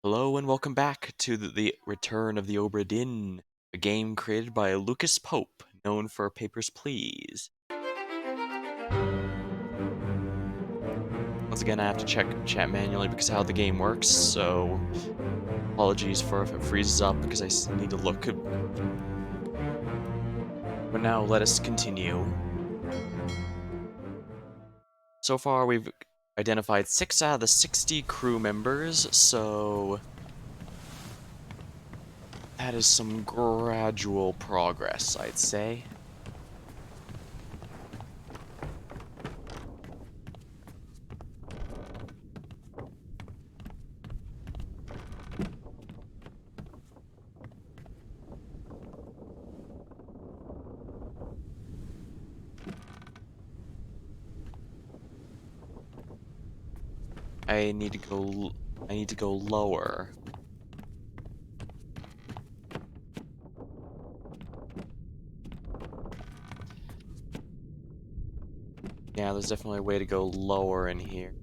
Hello and welcome back to the return of the Obra Dinn, a game created by Lucas Pope, known for Papers, Please. Once again, I have to check chat manually because of how the game works, so apologies for if it freezes up because I need to look. But now let us continue. So far, we've identified 6 out of the 60 crew members, so that is some gradual progress, I'd say. I need to go lower. Yeah, there's definitely a way to go lower in here.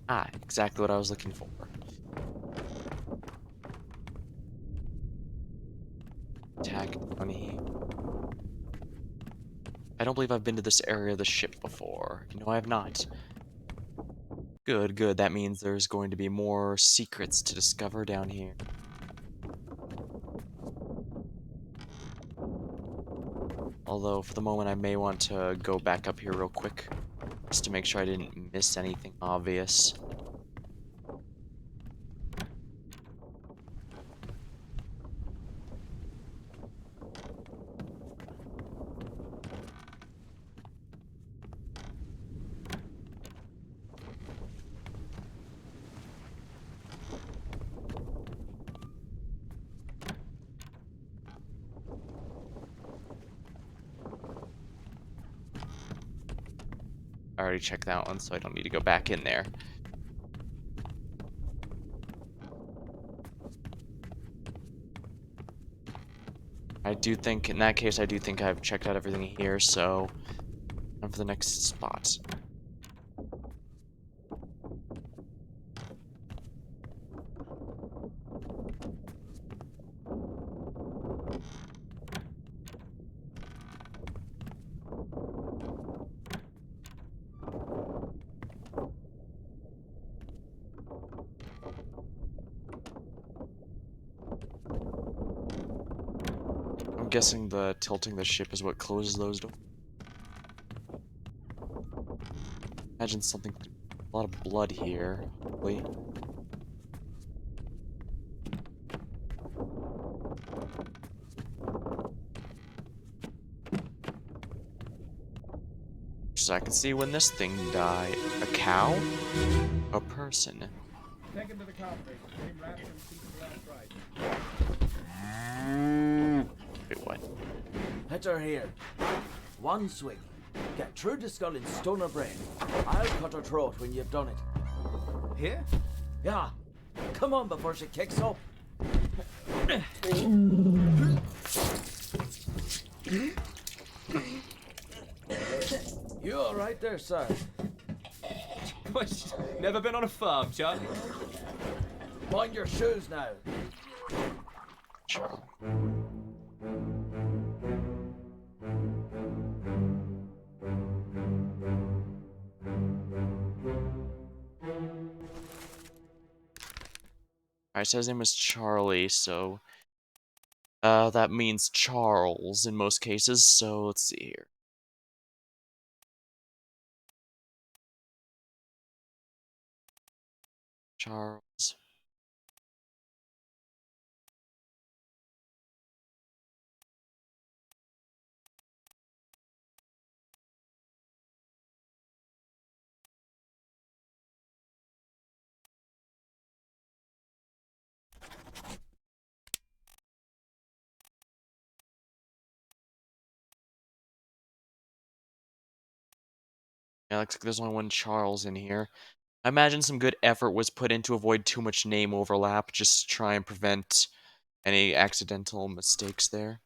Ah, exactly what I was looking for. Attack down here. I don't believe I've been to this area of the ship before. No, I have not. Good, good. That means there's going to be more secrets to discover down here. Although, for the moment, I may want to go back up here real quick, just to make sure I didn't miss anything obvious. I already checked that one, so I don't need to go back in there. I do think, in that case, I do think I've checked out everything here, so time for the next spot. I'm guessing the tilting the ship is what closes those doors. Imagine something, a lot of blood here, hopefully. So I can see when this thing died. A cow? A person? Take him to the cockpit. Name Raptor and keep him left right. Wait, what? Hit her here. One swing. Get through the skull in stone or brain. I'll cut her throat when you've done it. Here? Yeah. Come on before she kicks up. You all right there, sir? Never been on a farm, Charlie? Mind your shoes now. Sure. Alright, so his name was Charlie, so that means Charles in most cases, so let's see here. Charles. Yeah, looks like there's only one Charles in here. I imagine some good effort was put in to avoid too much name overlap, just to try and prevent any accidental mistakes there.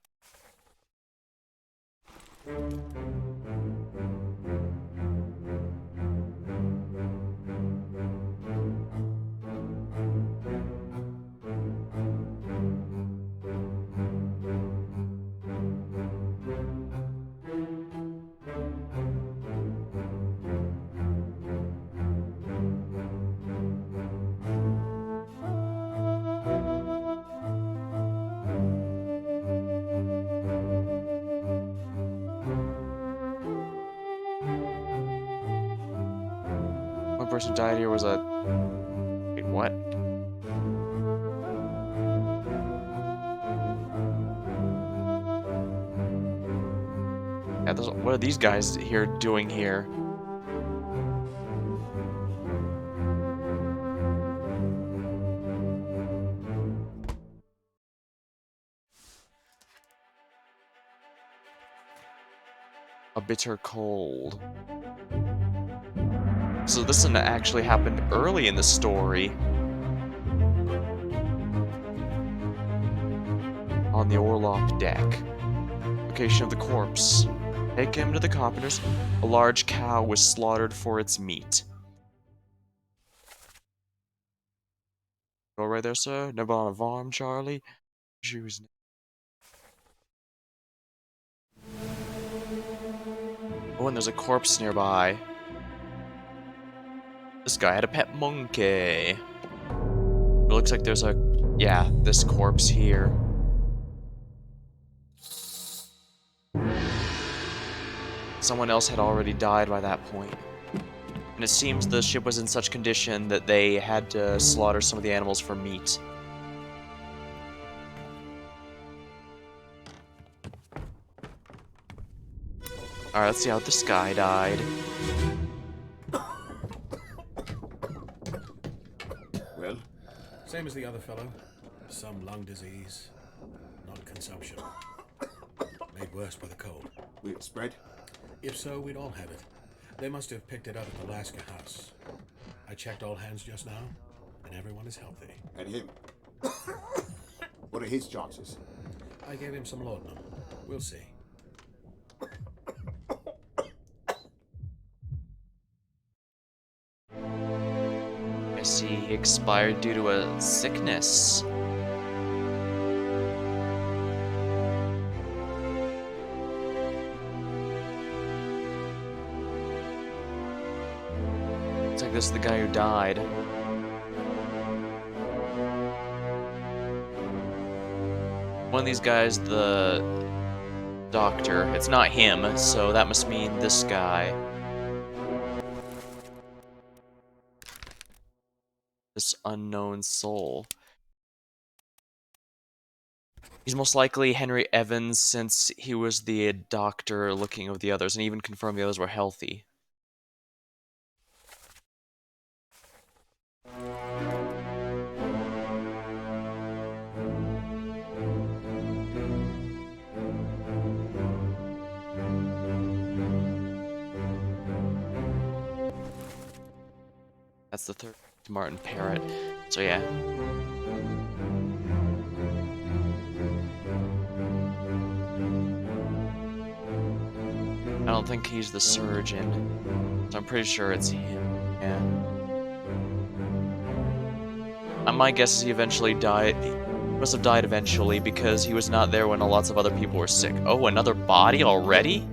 person who died here was a... Wait, what? Yeah, what are these guys here doing here? A bitter cold. So this one actually happened early in the story. On the Orlop deck. Location of the corpse. Take him to the carpenters. A large cow was slaughtered for its meat. Go right there, sir. Never on a farm, Charlie. Shoes. Oh, and there's a corpse nearby. This guy had a pet monkey. It looks like there's a... Yeah, this corpse here. Someone else had already died by that point. And it seems the ship was in such condition that they had to slaughter some of the animals for meat. Alright, let's see how this guy died. Well, same as the other fellow. Some lung disease, not consumption. Made worse by the cold. Will it spread? If so, we'd all have it. They must have picked it up at the Alaska house. I checked all hands just now, and everyone is healthy. And him? What are his chances? I gave him some laudanum. We'll see. I see he expired due to a sickness. Looks like this is the guy who died. One of these guys, the doctor, it's not him, so that must mean this guy. This unknown soul. He's most likely Henry Evans, since he was the doctor looking over the others, and even confirmed the others were healthy. That's the third Martin Parrott. So yeah. I don't think he's the surgeon. So I'm pretty sure it's him. Yeah. My guess is he eventually died. He must have died eventually because he was not there when lots of other people were sick. Oh, another body already?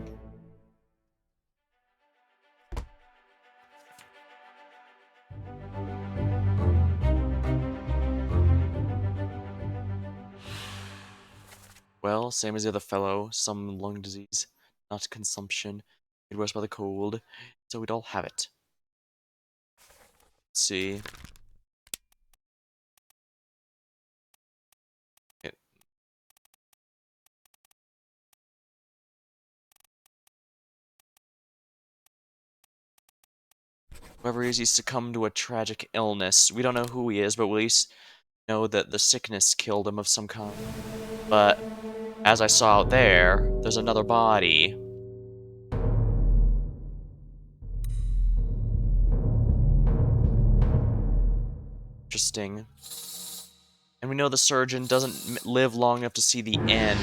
Well, same as the other fellow, some lung disease, not consumption, made worse by the cold, so we'd all have it. Let's see. Whoever he is, he succumbed to a tragic illness. We don't know who he is, but we at least know that the sickness killed him of some kind. But as I saw out there, there's another body. Interesting. And we know the surgeon doesn't live long enough to see the end.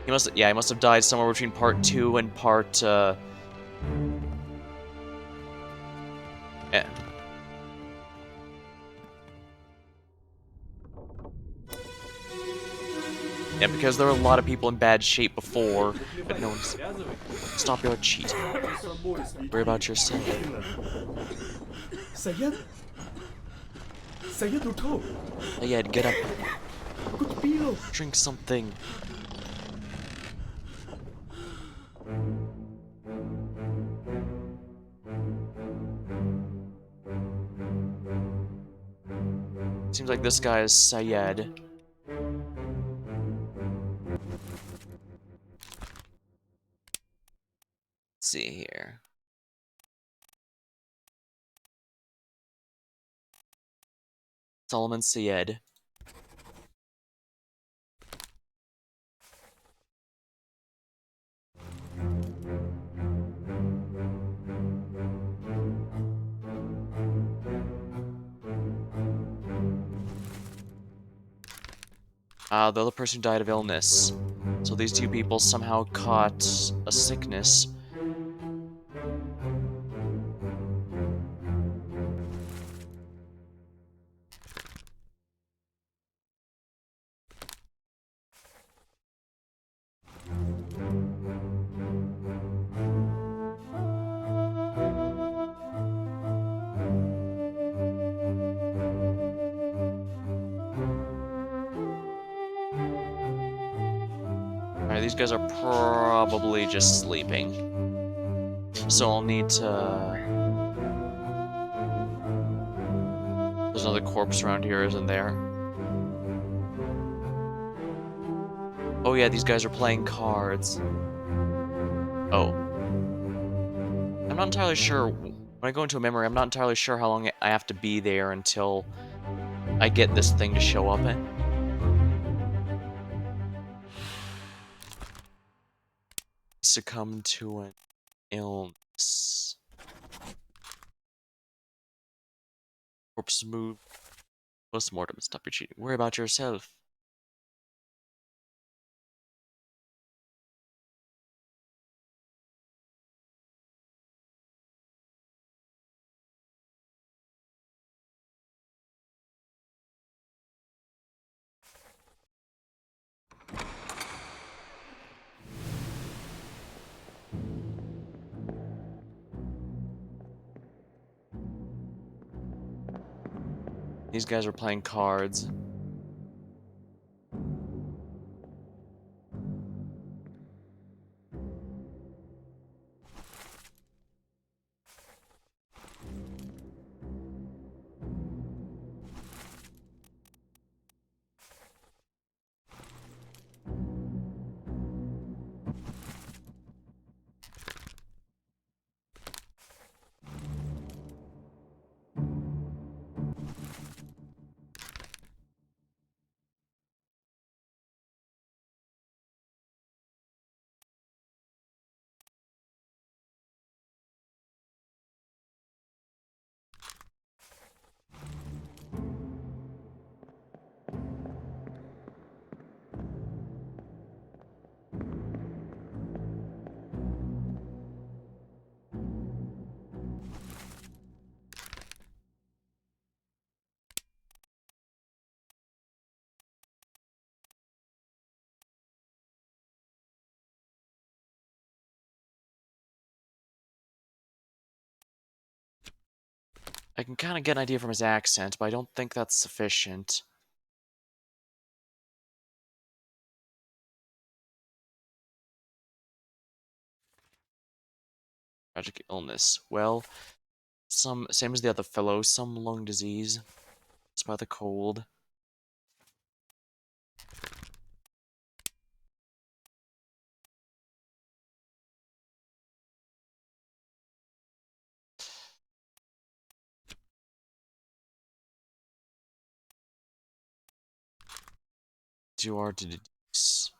He must have died somewhere between part 2 and part, Yeah. Yeah, because there were a lot of people in bad shape before, but no one's... Stop your cheat. Worry about yourself. Sayed? Sayed uठो. Sayed, get up. कुछ P low. Drink something. Seems like this guy is Syed. Let's see here. Solomon Syed. The other person died of illness. So these two people somehow caught a sickness. Alright, these guys are probably just sleeping. So I'll need to... There's another corpse around here, isn't there? Oh yeah, these guys are playing cards. Oh. I'm not entirely sure... When I go into a memory, I'm not entirely sure how long I have to be there until I get this thing to show up. Succumb to an illness. Corpse move. Post-mortem. Stop your cheating. Worry about yourself. These guys are playing cards. I can kind of get an idea from his accent, but I don't think that's sufficient. Tragic illness. Well, same as the other fellow, some lung disease. It's by the cold. Too hard to deduce.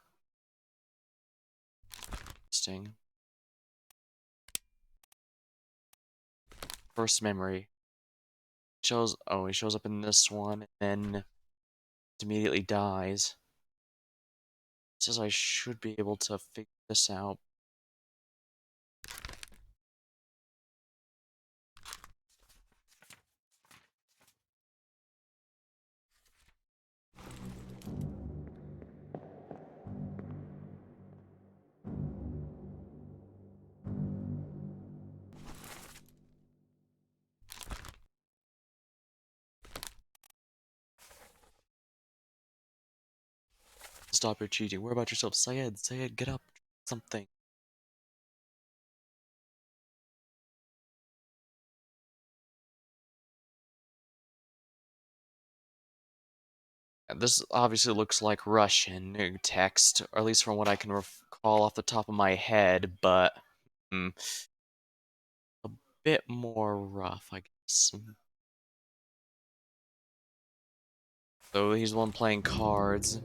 Interesting. First memory. He shows up in this one, and then immediately dies. Says I should be able to figure this out. Stop your cheating. Worry about yourself. Syed, Syed, get up. Something. This obviously looks like Russian text, or at least from what I can recall off the top of my head, but a bit more rough, I guess. So he's the one playing cards.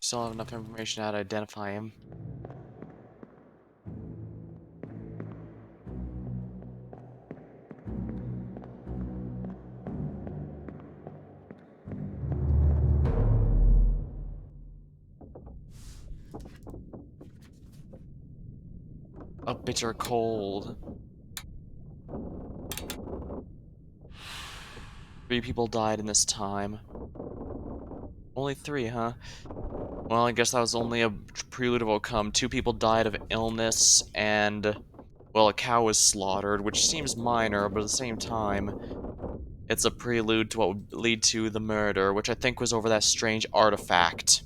Still have enough information now to identify him. A bitter cold. 3 people died in this time. Only 3, huh? Well, I guess that was only a prelude of what will come. 2 people died of illness, and, well, a cow was slaughtered, which seems minor, but at the same time, it's a prelude to what would lead to the murder, which I think was over that strange artifact.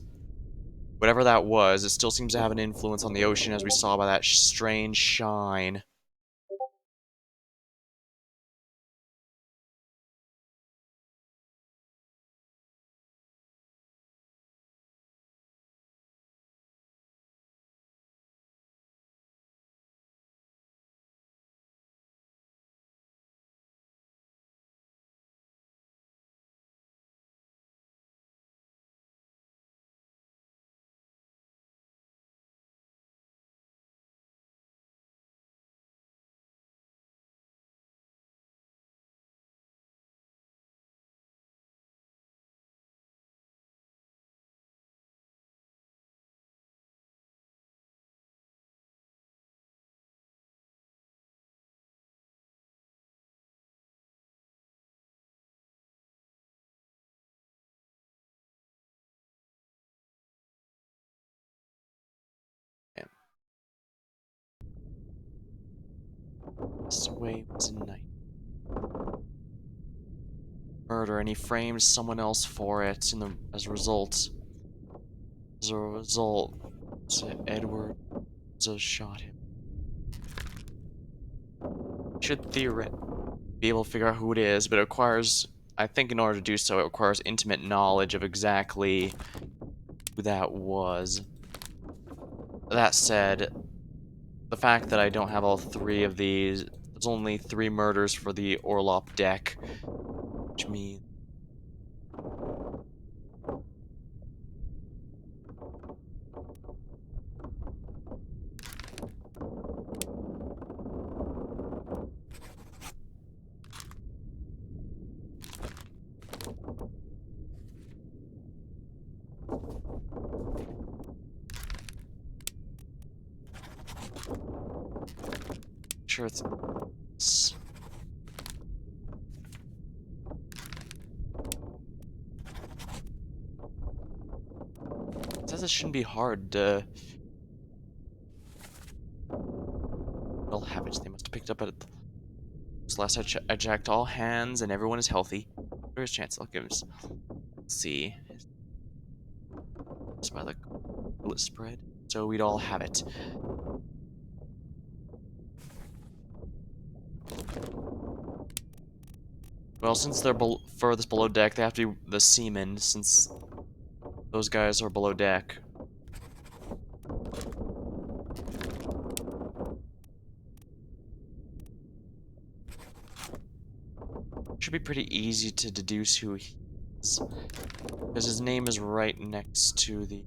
Whatever that was, it still seems to have an influence on the ocean, as we saw by that strange shine. This way was a night. Murder, and he framed someone else for it as a result. Edward shot him. Should theoretically be able to figure out who it is, but it requires, I think in order to do so, it requires intimate knowledge of exactly who that was. That said, the fact that I don't have all 3 of these, there's only 3 murders for the Orlop deck, which means sure it's says it shouldn't be hard to. They'll have it. They must have picked up at. Last I checked, all hands and everyone is healthy. There's a chance I'll give us. Let's see. Just by the bullet spread, so we'd all have it. Well, since they're furthest below deck, they have to be the seamen, since those guys are below deck. Should be pretty easy to deduce who he is, because his name is right next to the.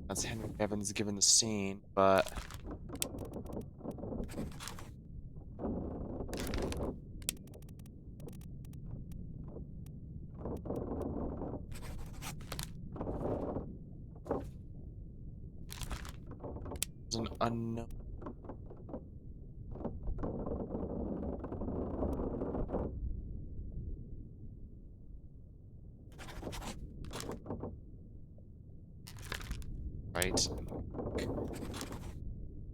That's Henry Evans given the scene, but unknown. Right.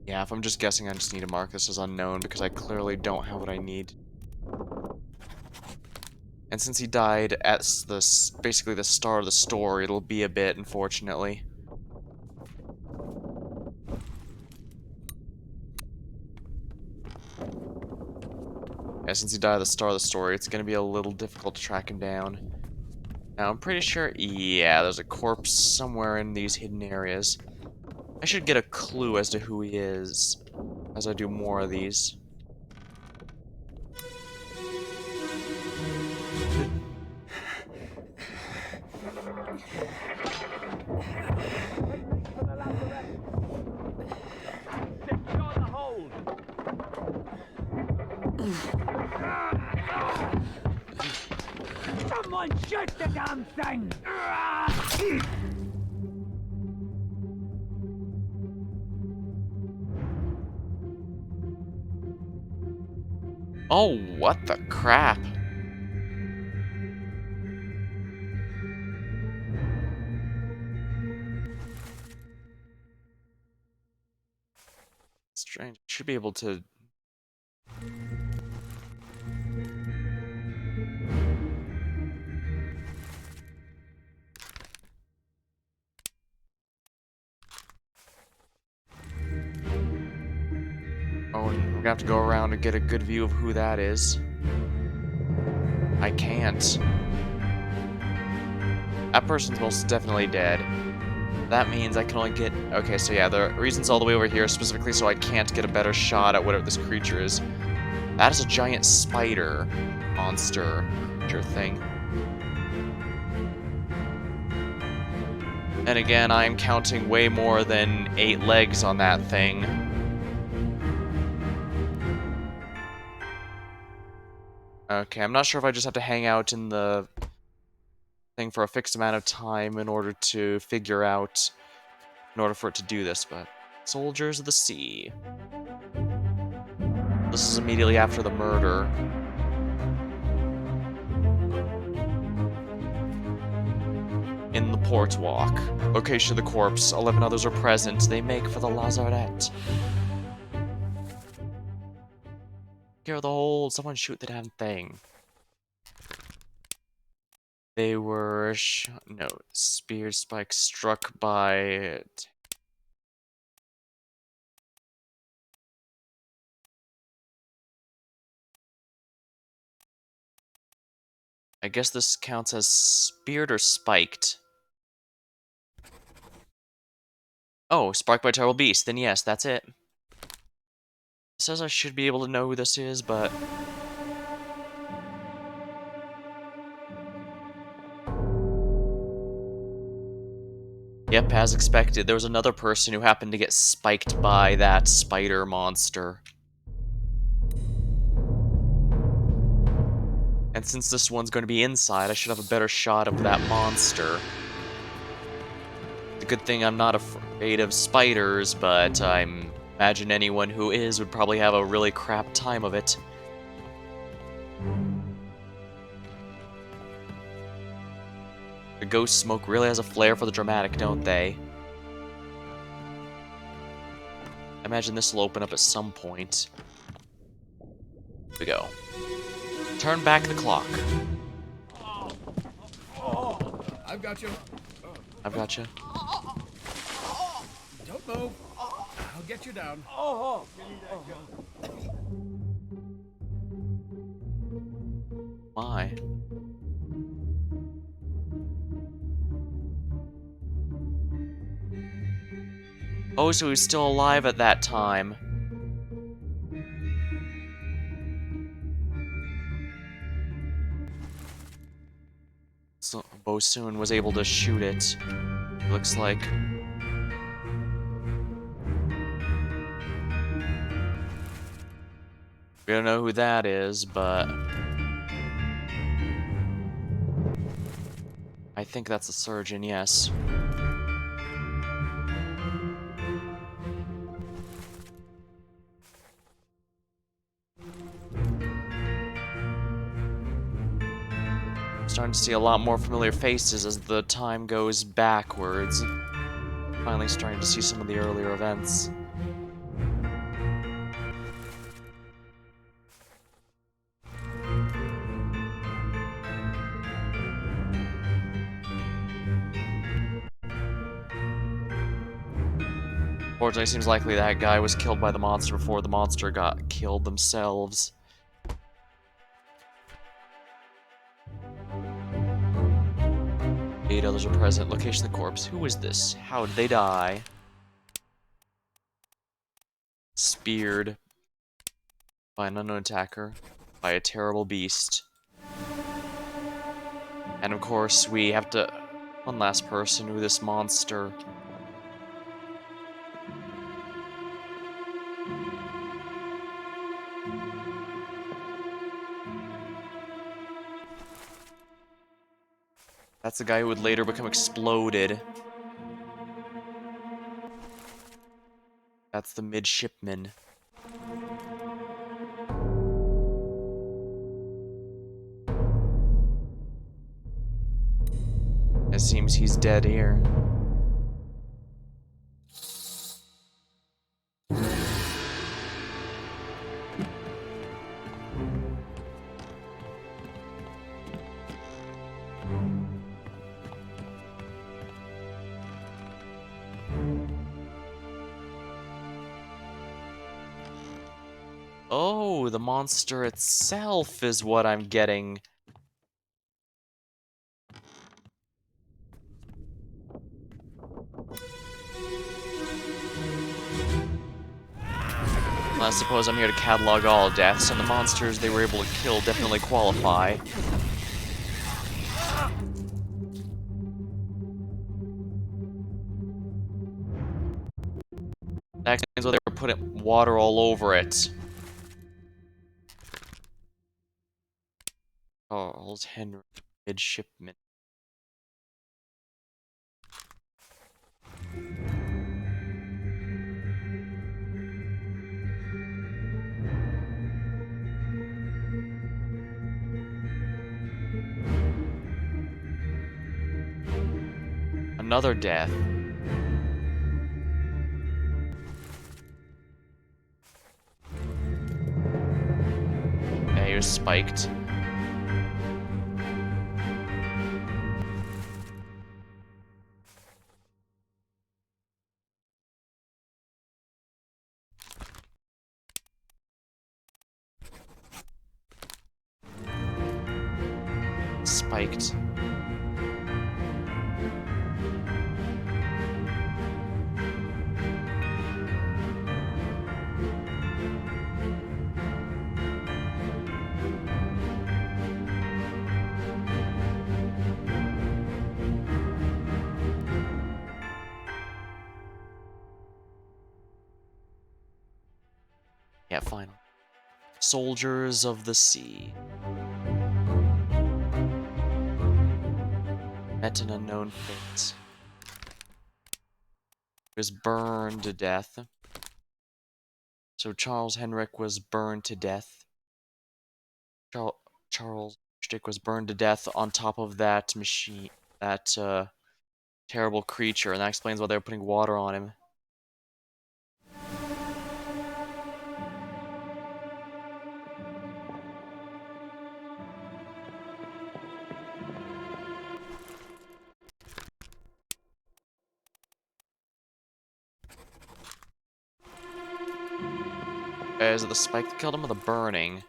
Yeah, if I'm just guessing, I just need to mark this as unknown because I clearly don't have what I need. And since he died at basically the start of the story, it'll be a bit, unfortunately. Yeah, since he died at the start of the story, it's gonna be a little difficult to track him down. Now, I'm pretty sure, yeah, there's a corpse somewhere in these hidden areas. I should get a clue as to who he is as I do more of these. Someone shoot the damn thing! Oh, what the crap? Strange. Should be able to... Oh, and we're gonna have to go around and get a good view of who that is. I can't. That person's most definitely dead. That means I can only get... Okay, so yeah, the reason's all the way over here, specifically so I can't get a better shot at whatever this creature is. That is a giant spider monster creature thing. And again, I am counting way more than 8 legs on that thing. Okay, I'm not sure if I just have to hang out in the thing for a fixed amount of time in order to figure out, in order for it to do this, but... Soldiers of the Sea. This is immediately after the murder. In the port walk. Location of the corpse. 11 others are present. They make for the lazarette. Secure the hold. Someone shoot the damn thing. They were no, spear spike struck by... I guess this counts as speared or spiked. Oh, sparked by terrible beast. Then yes, that's it. It says I should be able to know who this is, but... Yep, as expected, there was another person who happened to get spiked by that spider monster. And since this one's going to be inside, I should have a better shot of that monster. The good thing I'm not afraid of spiders, but I imagine anyone who is would probably have a really crap time of it. The ghost smoke really has a flair for the dramatic, don't they? I imagine this will open up at some point. Here we go. Turn back the clock. I've got you. I've got you. Don't move. I'll get you down. My. Oh, so he's still alive at that time. So Bosun was able to shoot it. Looks like. We don't know who that is, but I think that's a surgeon, yes. Starting to see a lot more familiar faces as the time goes backwards. Finally starting to see some of the earlier events. Fortunately, it seems likely that guy was killed by the monster before the monster got killed themselves. Eight others are present. Location of the corpse. Who is this? How did they die? Speared by an unknown attacker. By a terrible beast. And of course, we have to... One last person who this monster... That's the guy who would later become exploded. That's the midshipman. It seems he's dead here. Oh, the monster itself is what I'm getting. Well, I suppose I'm here to catalog all deaths, and the monsters they were able to kill definitely qualify. That explains why they were putting water all over it. Charles Henry, midshipman. Another death. Yeah, he was spiked. Spiked. Yeah, final. Soldiers of the Sea. Met an unknown fate. He was burned to death. So Charles Henrik was burned to death. Charles Stick was burned to death on top of that machine, that terrible creature, and that explains why they were putting water on him. Is it the spike that killed him or the burning?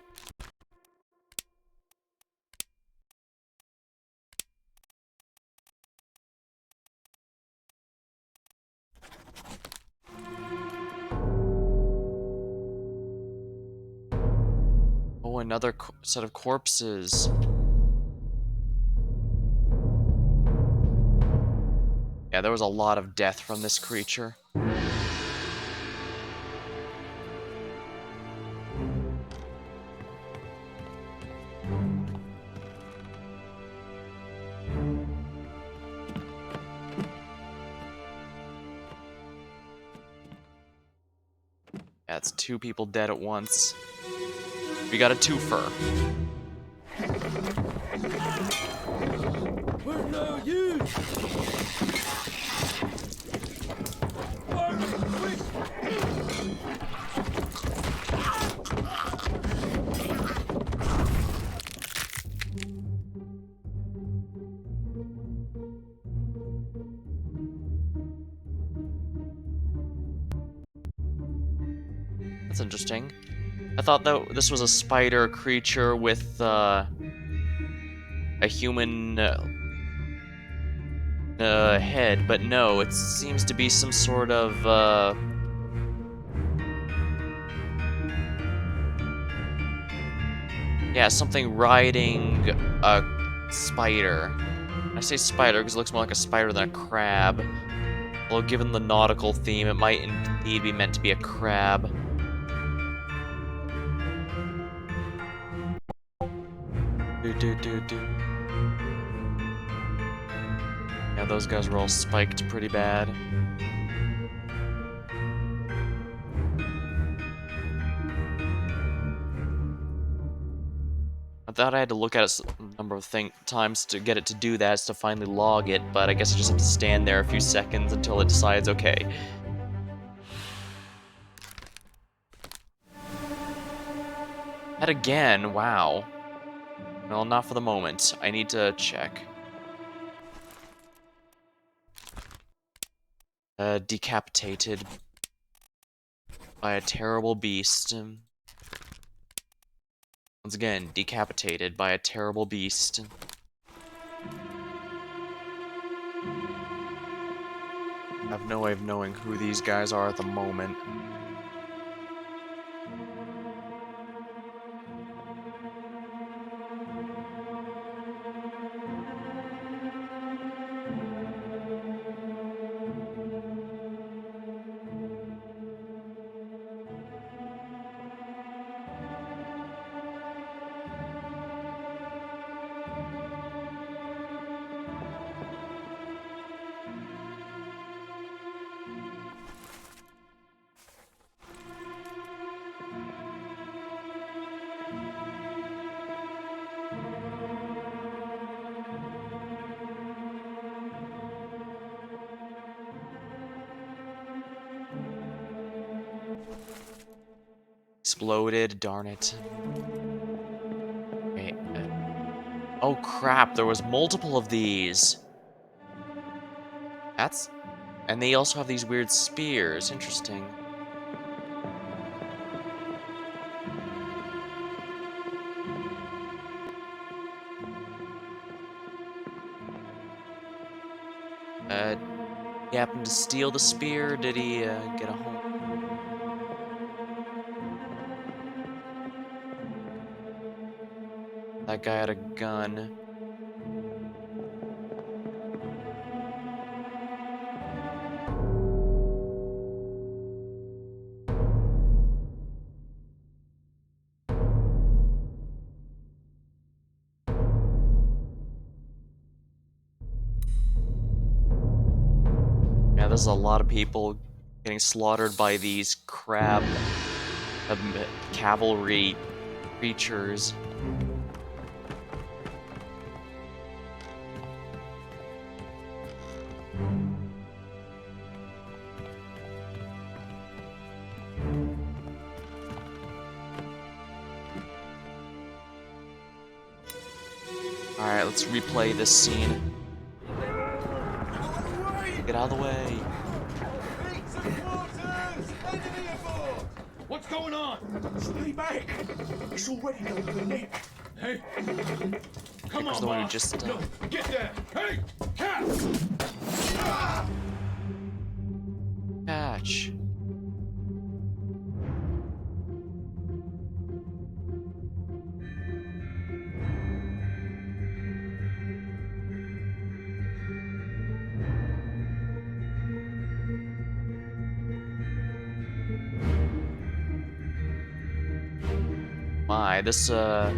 Oh, another set of corpses. Yeah, there was a lot of death from this creature. Yeah, it's two people dead at once. We got a twofer. That's interesting. I thought that this was a spider creature with a human head, but no, it seems to be some sort of yeah, something riding a spider. I say spider because it looks more like a spider than a crab. Although given the nautical theme, it might indeed be meant to be a crab. Do. Yeah, those guys were all spiked pretty bad. I thought I had to look at it a number of times to get it to do that, to finally log it, but I guess I just have to stand there a few seconds until it decides, okay. That again, wow. Well, not for the moment. I need to check. Decapitated by a terrible beast. Once again, decapitated by a terrible beast. I have no way of knowing who these guys are at the moment. Exploded, darn it. Wait, oh crap, there was multiple of these. And they also have these weird spears, interesting. He happened to steal the spear? Did he, get a home? That guy had a gun. Yeah, there's a lot of people getting slaughtered by these crab cavalry creatures. Alright, let's replay this scene. Get out of the way. What's going on? Stay back! It's already going to the neck. Hey, come Here's on, the one who boss. just, No, get there. Hey, cat! Catch. My, this, yeah,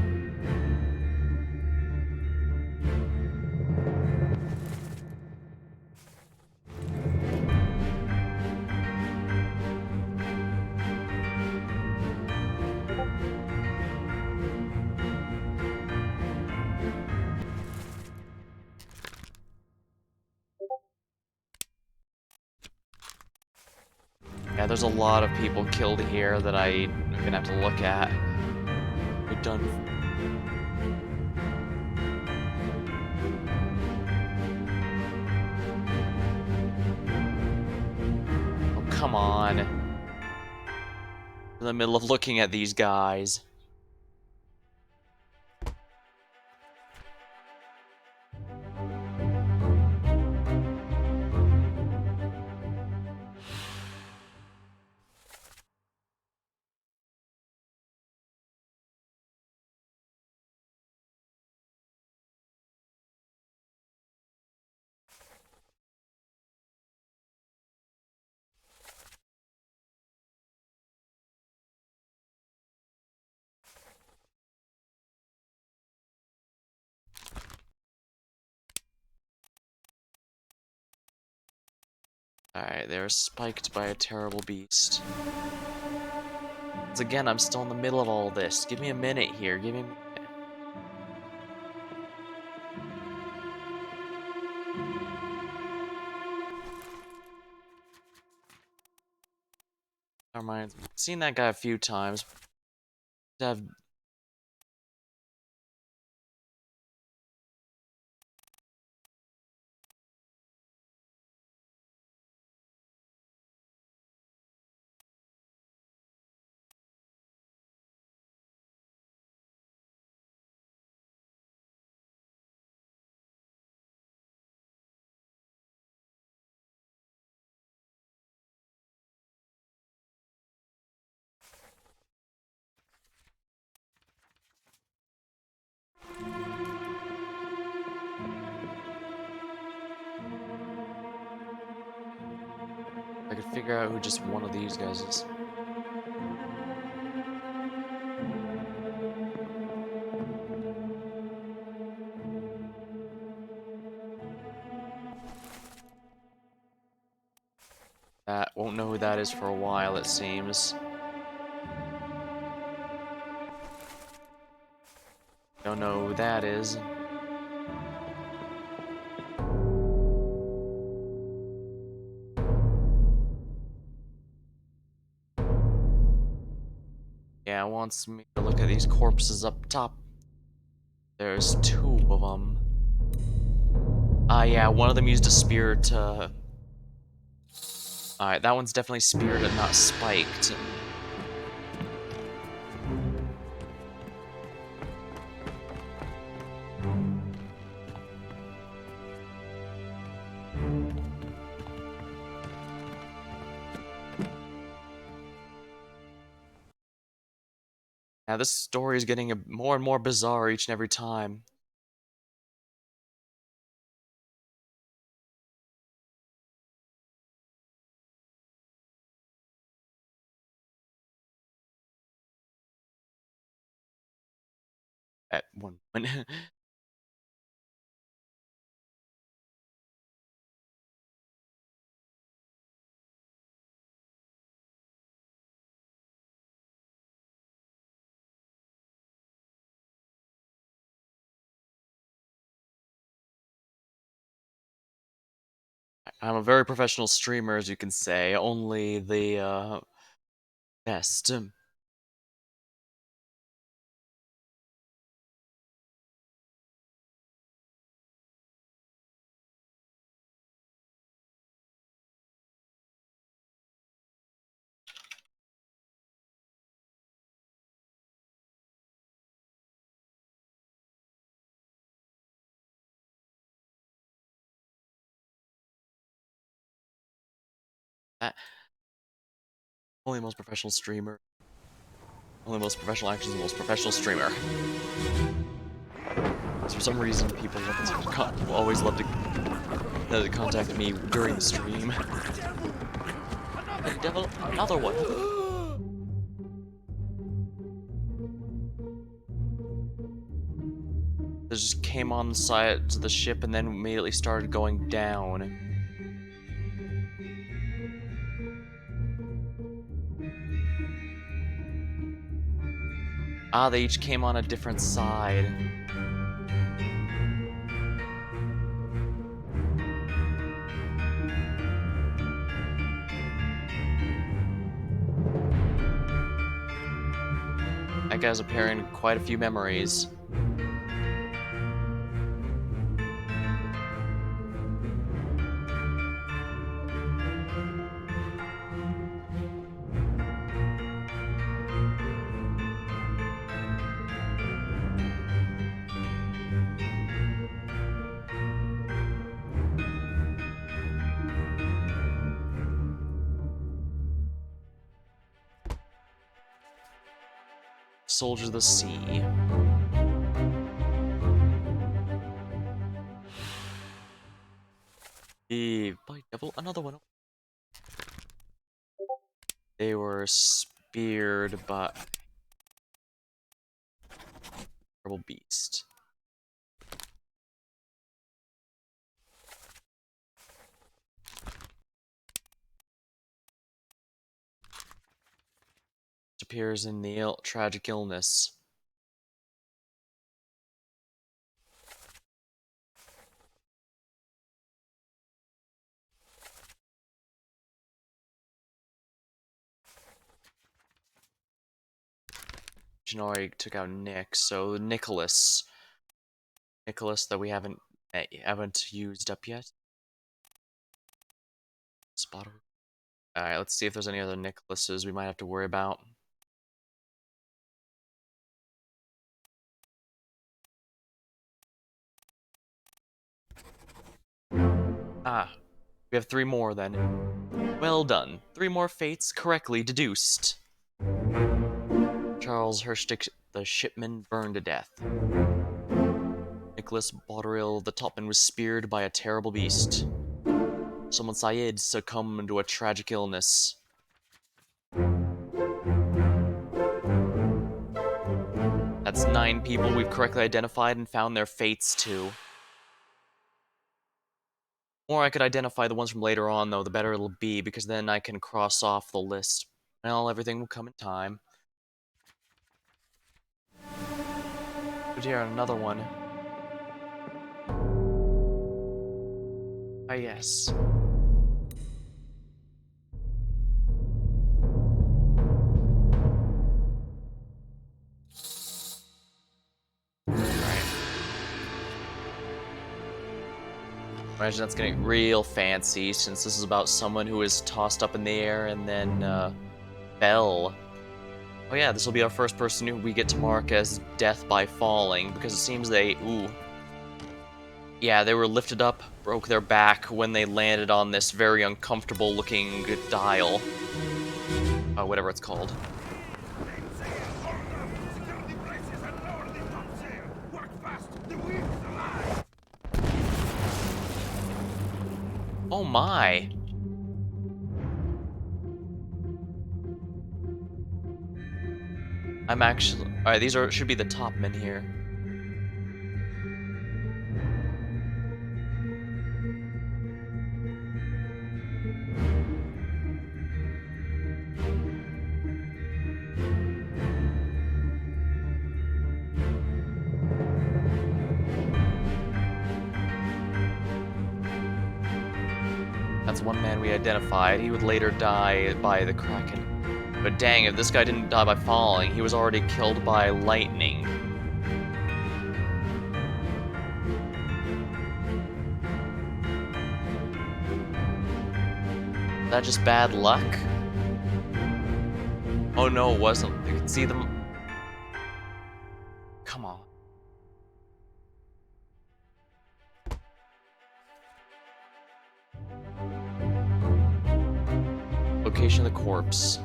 there's a lot of people killed here that I'm gonna have to look at. We're done. Oh, come on. in the middle of looking at these guys. Alright, they're spiked by a terrible beast. Once again, I'm still in the middle of all this. Give me a minute here. Give me a minute. Never mind. Seen that guy a few times. I've I could figure out who just one of these guys is. That won't know who that is for a while, it seems. Don't know who that is. Yeah, it wants me to look at these corpses up top. There's 2 of them. Ah, yeah, one of them used a spear to... Alright, that one's definitely speared and not spiked. Yeah, this story is getting more and more bizarre each and every time. At one point. I'm a very professional streamer, as you can say. Only the, best. That, only the most professional streamer. Only the most professional actor is the most professional streamer. For some reason, people always love to contact me during the stream. The devil, another one. They just came on side to the ship and then immediately started going down. Ah, they each came on a different side. That guy's appearing quite a few memories. soldiers of the sea. The White Devil, another one. They were speared by a terrible beast. It appears in the tragic illness. Already took out Nick, so Nicholas that we haven't used up yet. Spotter. All right, let's see if there's any other Nicholases we might have to worry about. Ah, we have 3 more then. Well done. 3 more fates correctly deduced. Charles Herstick, the shipman, burned to death. Nicholas Botterill, the topman, was speared by a terrible beast. Someone Syed succumbed to a tragic illness. That's 9 people we've correctly identified and found their fates too. The more I could identify the ones from later on, though, the better it'll be, because then I can cross off the list. Well, everything will come in time. Good here, another one. Ah, yes. Imagine that's getting real fancy, since this is about someone who is tossed up in the air and then, fell. Oh yeah, this will be our first person who we get to mark as death by falling, because it seems they, yeah, they were lifted up, broke their back when they landed on this very uncomfortable looking dial. Whatever it's called. Oh my! I'm actually... Alright, these should be the top men here. That's one man we identified. He would later die by the Kraken. But dang, if this guy didn't die by falling, he was already killed by lightning. Is that just bad luck? Oh no, it wasn't. I could see them. Come on. Location of the corpse.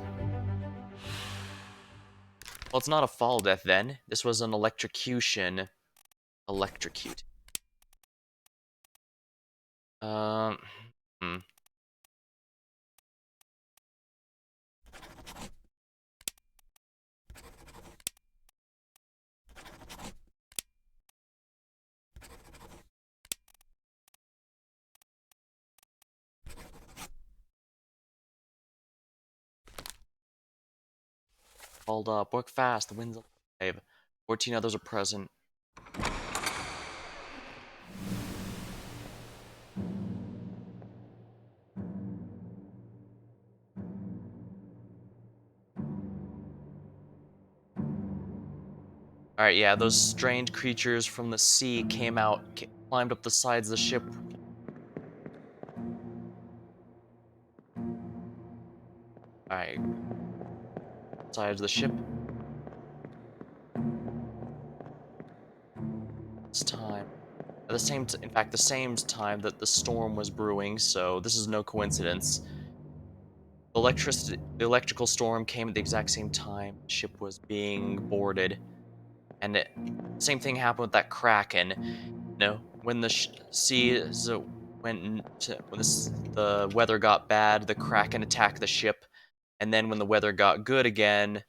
Well, it's not a fall death then. This was an electrocution. Electrocute. Hmm. Hold up, work fast, the wind's alive. 14 others are present. Alright, yeah, those strange creatures from the sea came out, climbed up the sides of the ship. Alright. Sides of the ship. This time. At the same in fact, the same time that the storm was brewing, so this is no coincidence. the electrical storm came at the exact same time the ship was being boarded, and same thing happened with that Kraken. When the seas the weather got bad, the Kraken attacked the ship, and then when the weather got good again,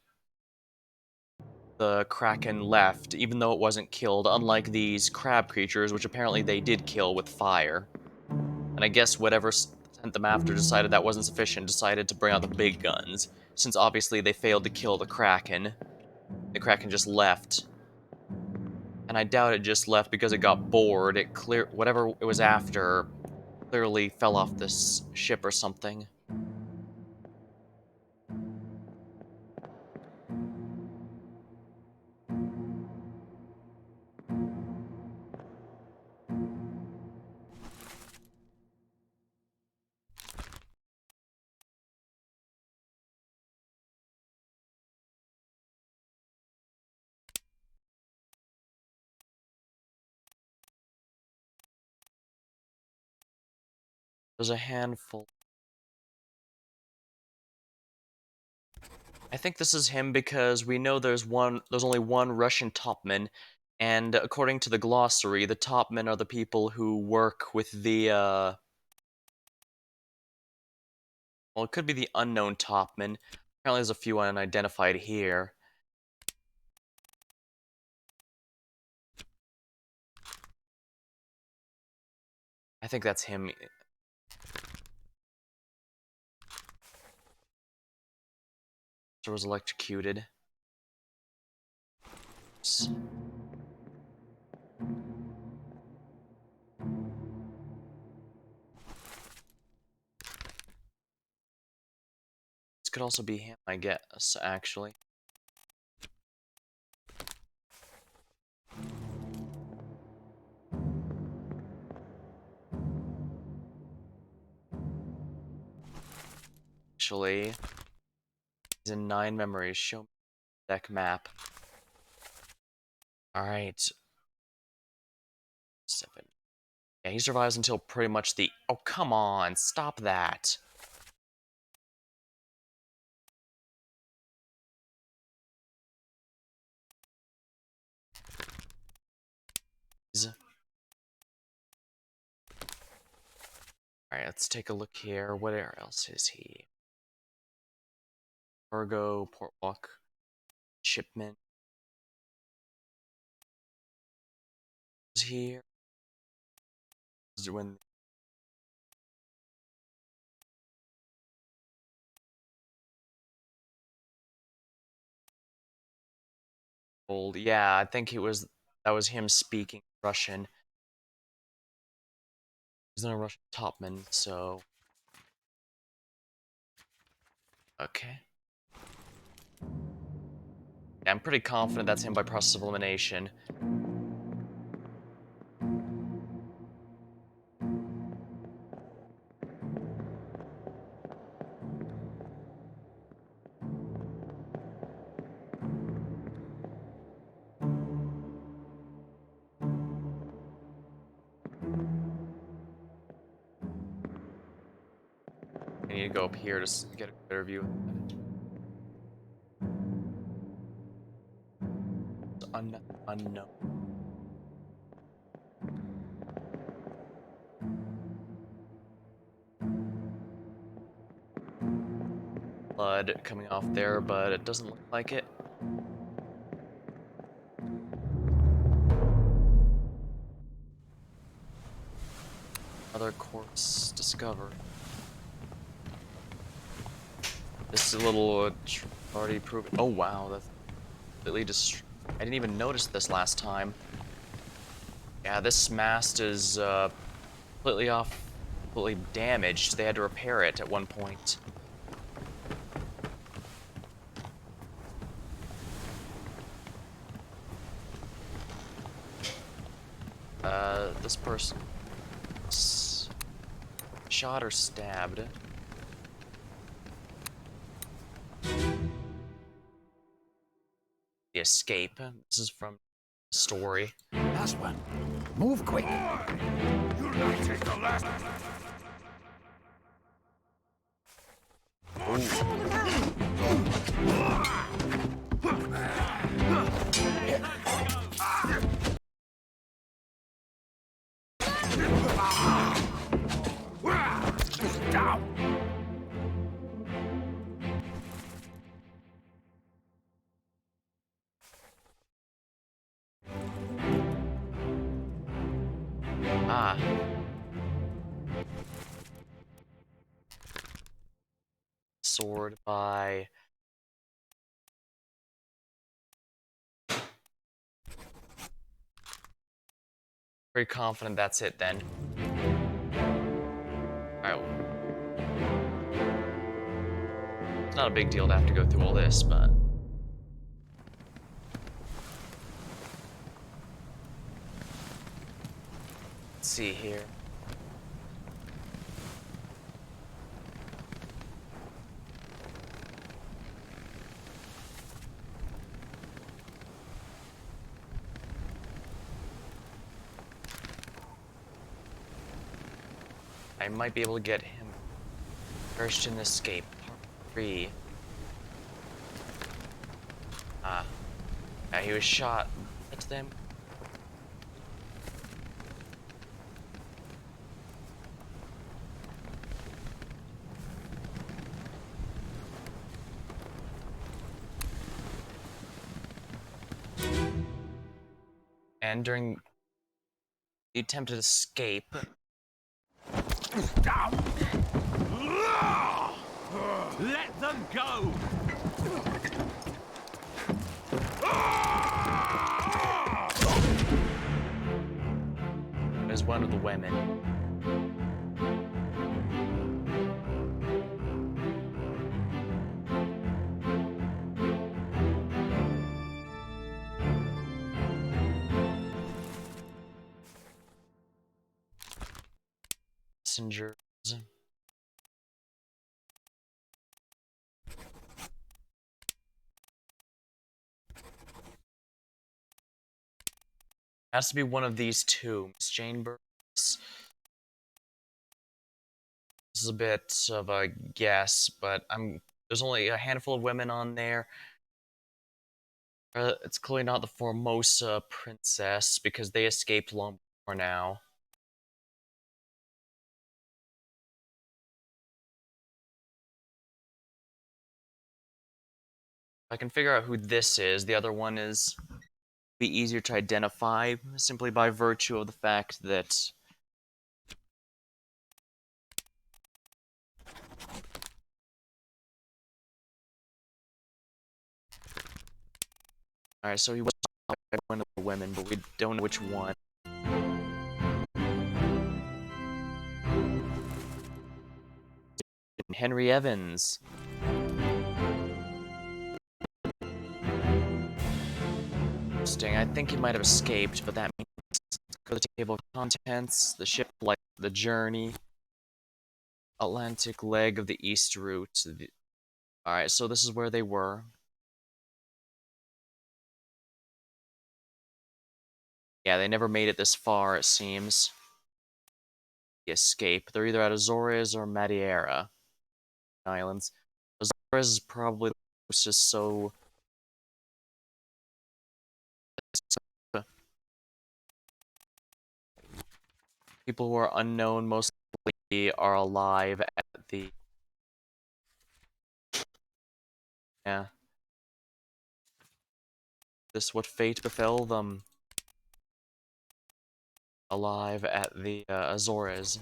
the Kraken left, even though it wasn't killed, unlike these crab creatures, which apparently they did kill with fire. And I guess whatever sent them after decided that wasn't sufficient, decided to bring out the big guns, since obviously they failed to kill the Kraken. The Kraken just left. And I doubt it just left because it got bored. Whatever it was after clearly fell off this ship or something. There's a handful. I think this is him because we know there's only one Russian topman, and according to the glossary, the topmen are the people who work with the well, it could be the unknown topman. Apparently there's a few unidentified here. I think that's him. Was electrocuted. This could also be him, I guess, actually. Actually, he's in 9 memories. Show me the deck map. Alright. 7. Yeah, he survives until pretty much the... Oh, come on! Stop that! Alright, let's take a look here. What else is he? Cargo, port walk, shipment. Is here? Is when... Old. Yeah, I think that was him speaking Russian. He's not a Russian topman, so... Okay. Yeah, I'm pretty confident that's him by process of elimination. I need to go up here to get a better view. Unknown. Blood coming off there, but it doesn't look like it. Other corpse discovered. This little already proven. Oh wow, that's completely I didn't even notice this last time. Yeah, this mast is completely damaged. They had to repair it at one point. This person shot or stabbed. The escape. This is from the story. Last one. Move quick. You'll not take the last. Ah. Sword by... Very confident that's it then. Alright. It's not a big deal to have to go through all this, but... Let's see here. I might be able to get him first in escape. Part 3. Ah. Yeah, he was shot. That's them. And during the attempted escape, Let them go! as one of the women. Messengers. Has to be one of these two. Miss Jane Burns. This is a bit of a guess, but there's only a handful of women on there. It's clearly not the Formosa princess because they escaped long before now. I can figure out who this is. The other one is be easier to identify simply by virtue of the fact that alright, so he was one of the women, but we don't know which one. Henry Evans. Interesting. I think he might have escaped, but that means go to the table of contents, the ship, like the journey, Atlantic leg of the east route. Alright, so this is where they were. Yeah, they never made it this far, it seems. The escape. They're either at Azores or Madeira Islands. Azores is probably the closest, so... People who are unknown most likely are alive at the... Yeah. This what fate befell them. Alive at the Azores.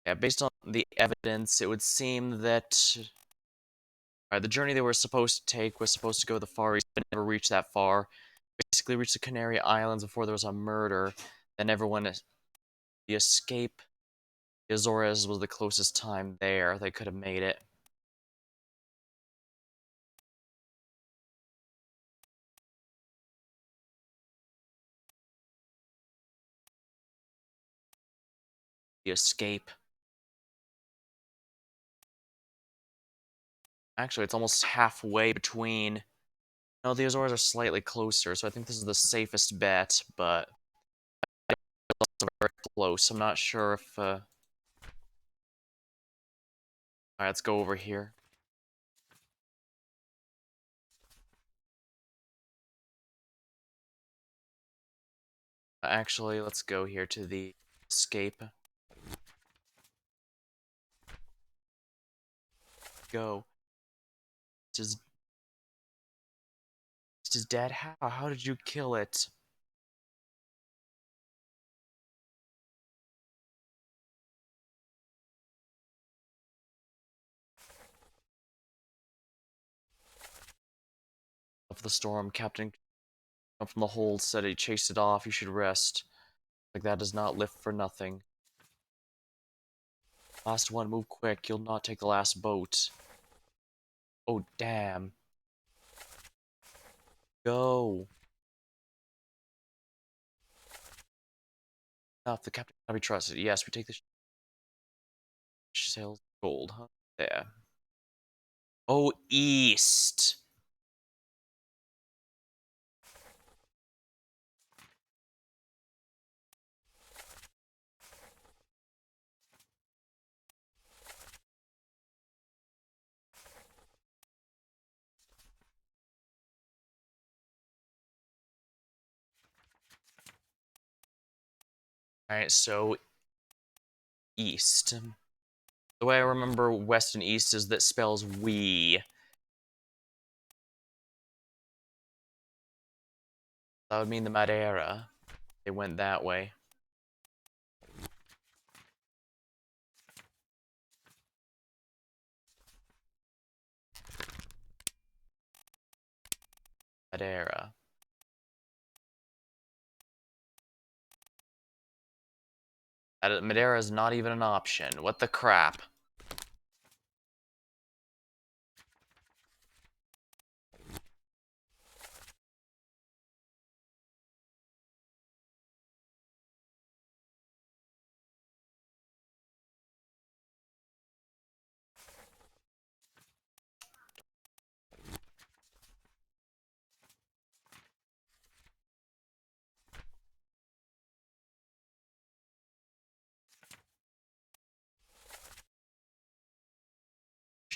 Yeah, based on the evidence, it would seem that the journey they were supposed to take was supposed to go the Far East, but never reached that far. Basically reached the Canary Islands before there was a murder. Then everyone, the escape, the Azores was the closest time there they could have made it. the escape. Actually, it's almost halfway between. No, the Azores are slightly closer, so I think this is the safest bet, but it's also very close. I'm not sure if. Alright, let's go over here. Actually, let's go here to the escape. Go. It's his dead? How did you kill it? Of the storm, Captain from the hold said he chased it off. You should rest. Like that does not lift for nothing. Last one, move quick. You'll not take the last boat. Oh, damn. Go. Enough, the captain cannot be trusted. Yes, we take the sails gold, huh? There. Oh, east. Alright, so east. The way I remember west and east is that spells we. That would mean the Madeira. They went that way. Madeira. Madeira is not even an option. What the crap?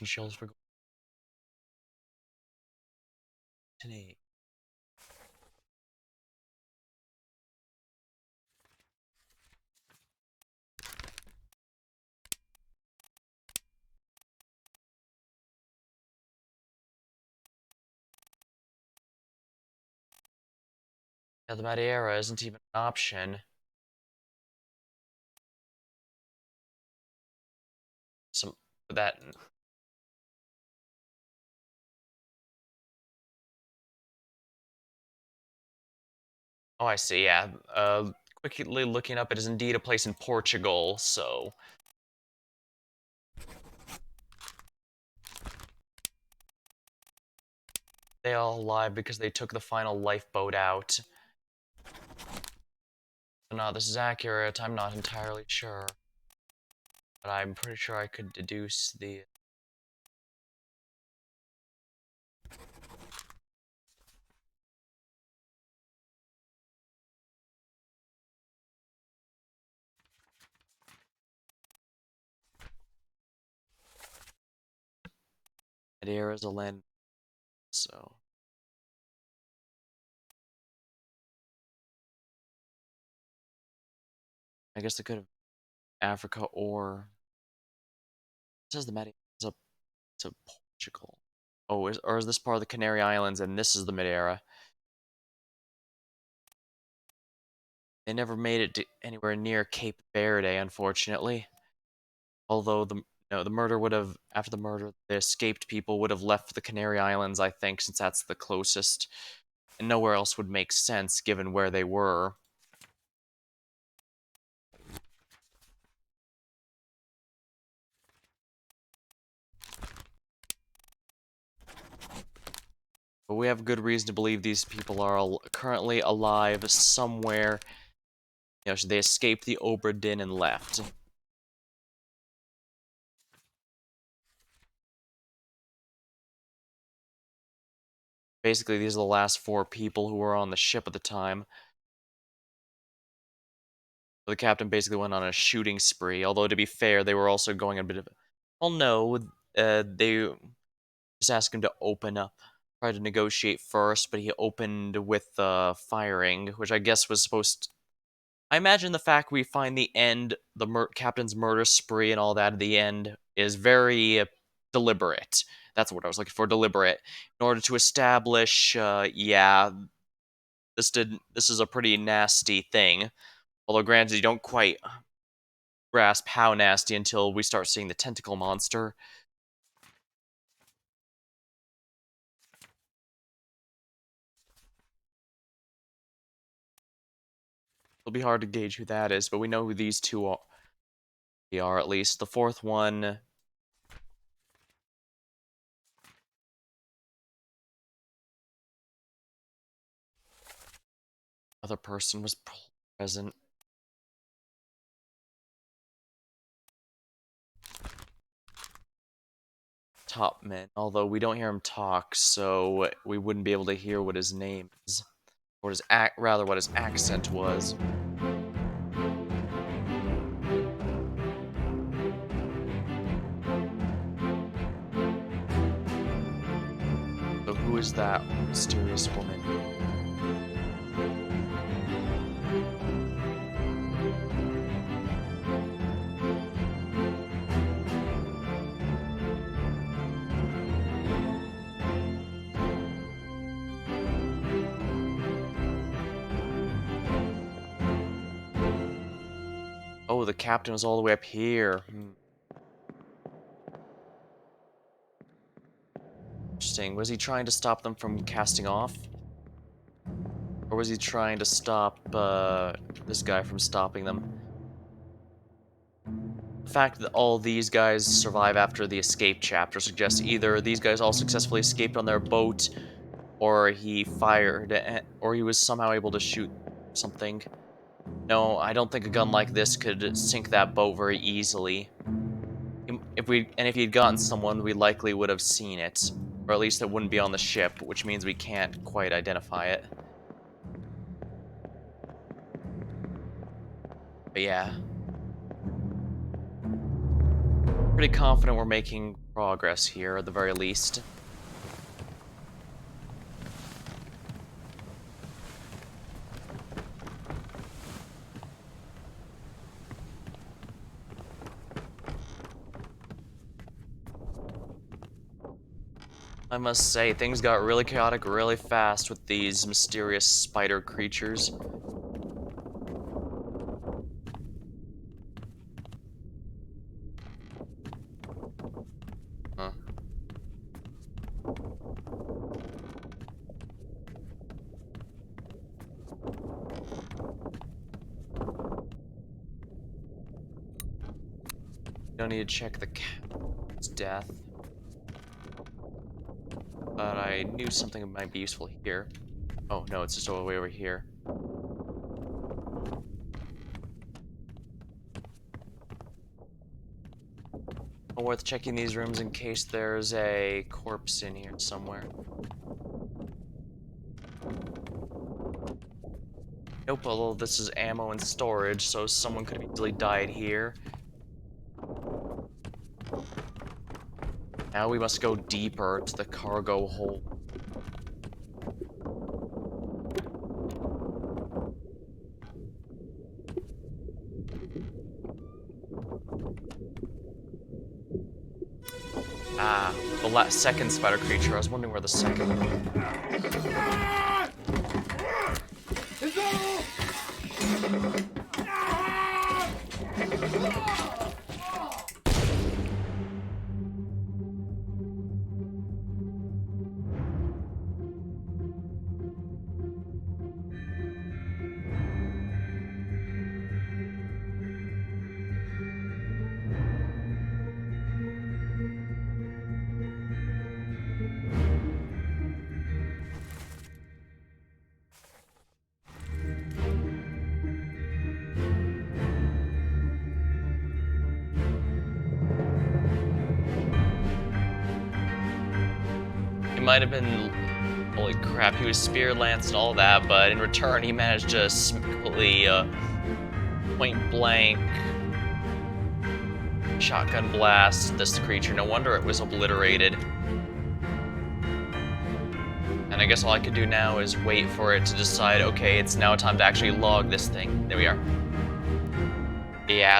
Shells for today. Yeah, the Madeira isn't even an option. Some that. Oh, I see. Yeah. Quickly looking up, it is indeed a place in Portugal. So they all alive because they took the final lifeboat out. No, this is accurate. I'm not entirely sure, but I'm pretty sure I could deduce the. Madeira is a land, so I guess they could have Africa or. It says the Madeira is up to Portugal. Oh, or is this part of the Canary Islands and this is the Madeira? They never made it to anywhere near Cape Verde, unfortunately. Although the murder would have after the murder, the escaped people would have left the Canary Islands, I think, since that's the closest, and nowhere else would make sense given where they were. But we have good reason to believe these people are currently alive somewhere. You know, they escaped the Obra Dinn and left. Basically, these are the last 4 people who were on the ship at the time. The captain basically went on a shooting spree, although to be fair, they were also going a bit of... Well, no, they just asked him to open up, try to negotiate first, but he opened with firing, which I guess was supposed to... I imagine the fact we find the end, the captain's murder spree and all that at the end is very deliberate. That's what I was looking for, deliberate. In order to establish, yeah, this is a pretty nasty thing. Although granted, you don't quite grasp how nasty until we start seeing the tentacle monster. It'll be hard to gauge who that is, but we know who these two are at least. The fourth one... other person was present. Topman, although we don't hear him talk, so we wouldn't be able to hear what his name is, or rather what his accent was. So who is that mysterious woman? Oh, the captain was all the way up here. Interesting. Was he trying to stop them from casting off? Or was he trying to stop this guy from stopping them? The fact that all these guys survive after the escape chapter suggests either these guys all successfully escaped on their boat, or he fired, or he was somehow able to shoot something. No, I don't think a gun like this could sink that boat very easily. If he had gotten someone, we likely would have seen it. Or at least it wouldn't be on the ship, which means we can't quite identify it. But yeah. Pretty confident we're making progress here, at the very least. I must say, things got really chaotic really fast with these mysterious spider creatures. Huh. Don't need to check the cat's death. But I knew something might be useful here. Oh, no, it's just all the way over here. Worth checking these rooms in case there's a corpse in here somewhere. Nope, although this is ammo and storage, so someone could have easily died here. Now we must go deeper to the cargo hold. Ah, the second spider creature. I was wondering where the second one. Might have been Holy crap, he was spear, lance, and all that, but in return he managed to completely point blank shotgun blast this creature. No wonder it was obliterated. And I guess all I could do now is wait for it to decide, okay, it's now time to actually log this thing. There we are. Yeah,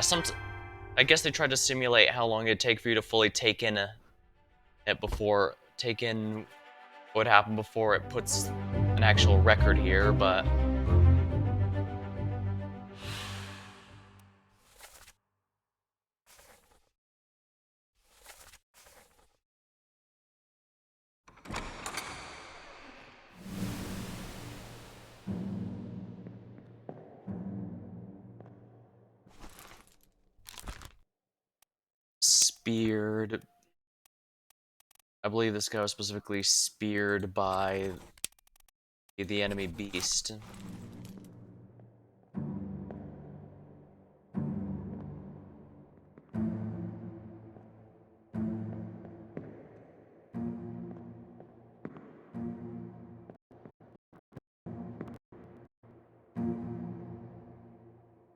I guess they tried to simulate how long it'd take for you to fully take in what happened before it puts an actual record here, but speared. I believe this guy was specifically speared by the enemy beast.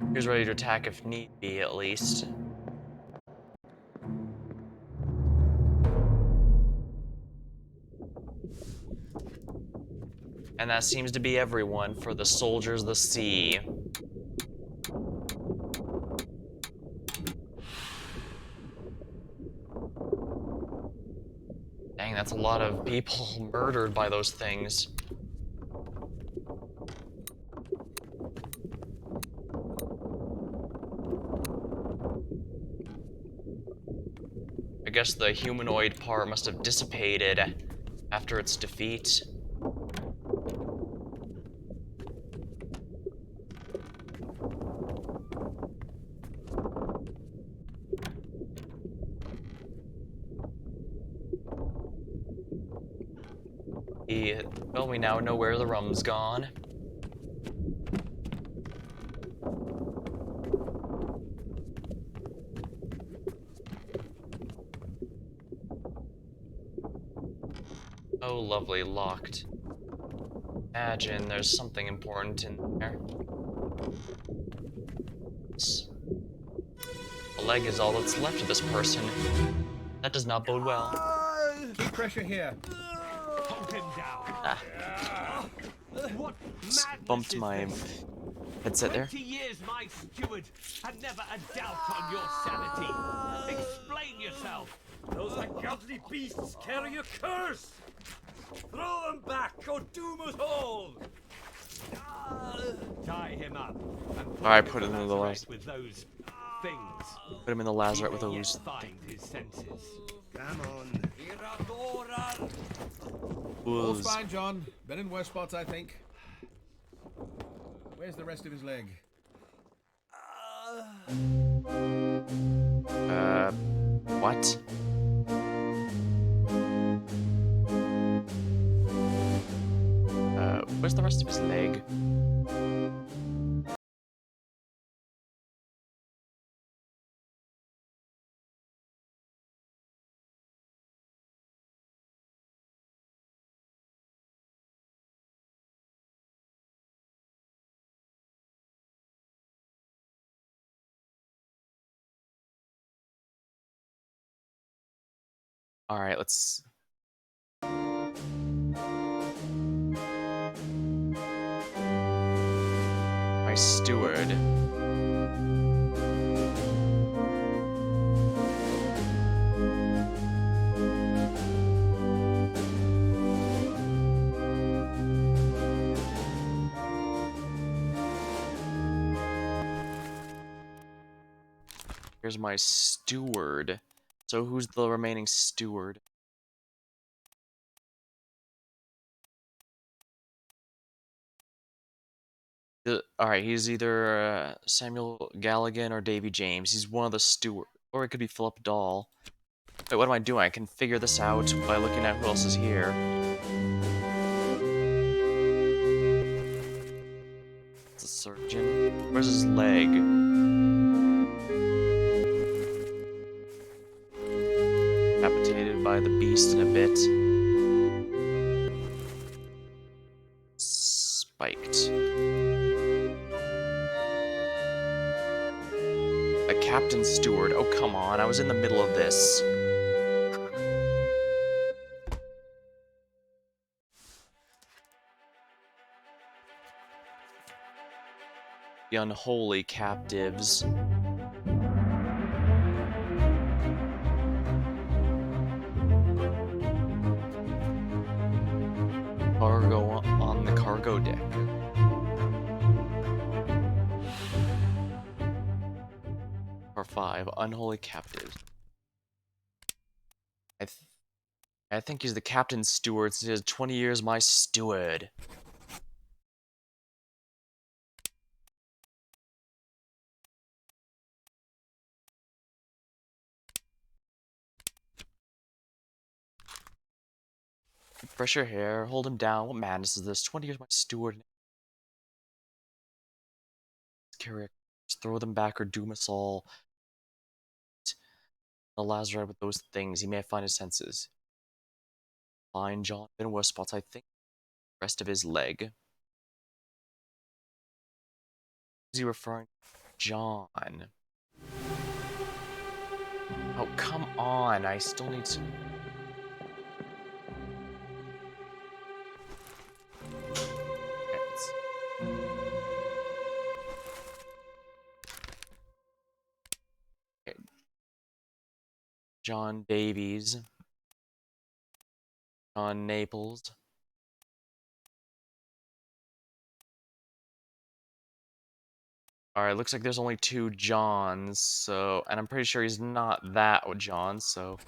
He was ready to attack if need be, at least. And that seems to be everyone for the soldiers of the sea. Dang, that's a lot of people murdered by those things. I guess the humanoid part must have dissipated after its defeat. Well, we now know where the rum's gone. Oh, lovely, locked. Imagine there's something important in there. A leg is all that's left of this person. That does not bode well. Keep pressure here. Hold him down. What Just madness bumped is my this? headset there. 20 years my steward, and never a doubt on your sanity. Explain yourself. Those ungodly beasts carry a curse! Throw them back or doom us all! Tie him up. And Alright, him put in him in the the lazarette with those things. Put him in the lazarette with He may those. yet find his senses. Come on. All's Wolves. fine, John. Been in worse spots, I think. Where's the rest of his leg? What? Where's the rest of his leg? Alright, let's... My steward. Here's my steward. So who's the remaining steward? Alright, he's either Samuel Galligan or Davy James. He's one of the steward. Or it could be Philip Dahl. Wait, what am I doing? I can figure this out by looking at who else is here. It's a surgeon. Where's his leg? Decapitated by the beast in a bit. come on, I was in the middle of this. The unholy captives. Cargo on the cargo deck. Part 5, unholy captives. I think he's the captain's steward since he has 20 years my steward. Brush your hair, hold him down. What madness is this? 20 years my steward. Characters, throw them back or doom us all. The Lazarus with those things, he may have found his senses. Fine, John. Been worse spots, I think. Rest of his leg. Is he referring to John? Oh, come on. I still need to... Okay. John Davies. John Naples. Alright, looks like there's only 2 Johns, so... And I'm pretty sure he's not that John, so...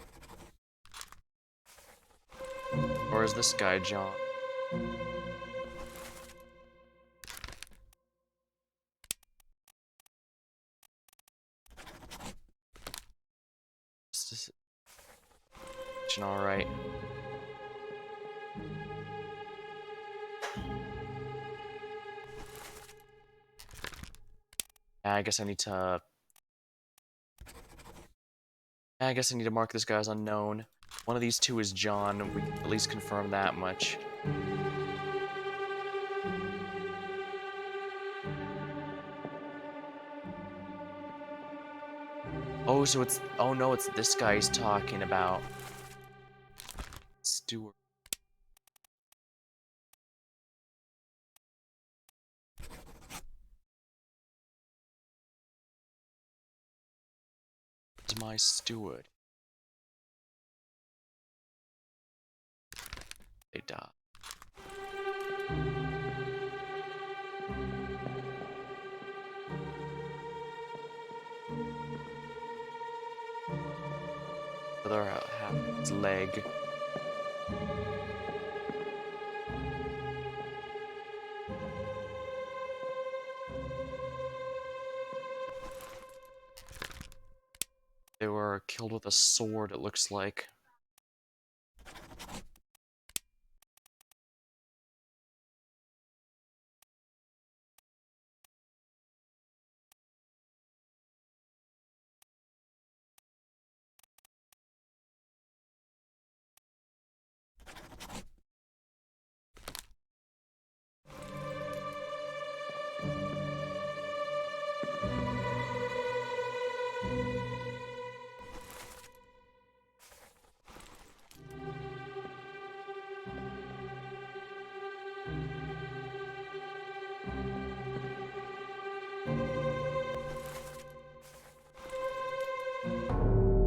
Or is this guy John? Alright. I guess I need to... I guess I need to mark this guy as unknown. One of these 2 is John. We can at least confirm that much. Oh, so it's... Oh no, it's this guy he's talking about. Stewart. It's my steward. They die. Other half of his leg. They were killed with a sword, it looks like.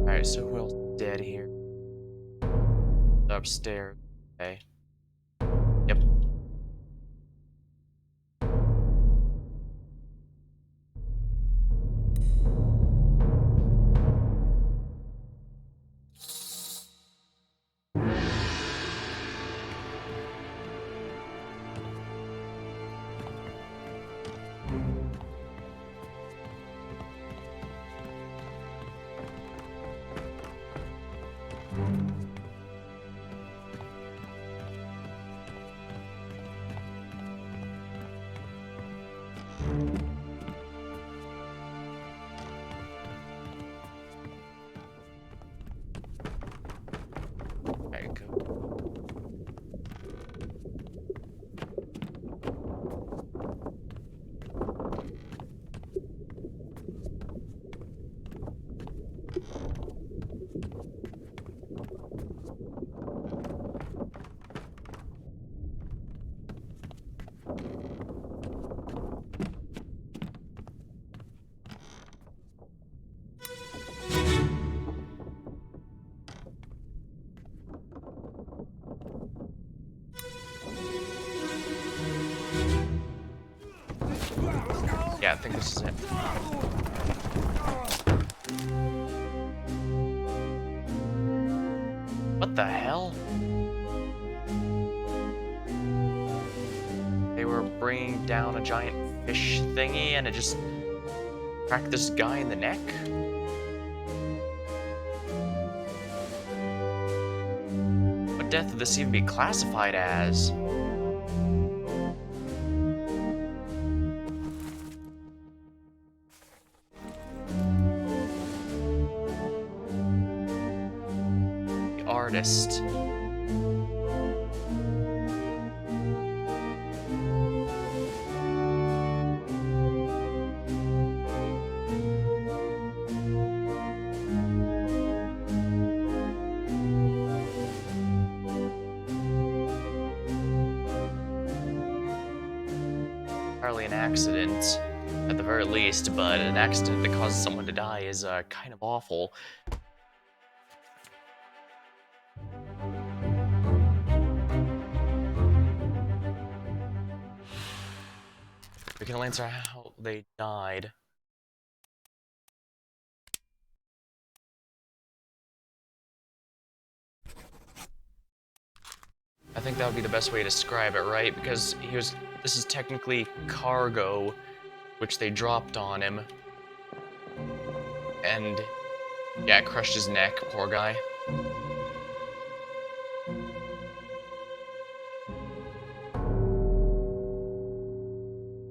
Alright, so who else is dead here? Upstairs. Okay. Yep. I think this is it. What the hell? They were bringing down a giant fish thingy and it just cracked this guy in the neck? What death would this even be classified as? The artist. Entirely an accident, at the very least, but an accident that causes someone to die is kind of awful. We can only answer how they died. I think that would be the best way to describe it, right? Because this is technically cargo, which they dropped on him. And, yeah, it crushed his neck, poor guy.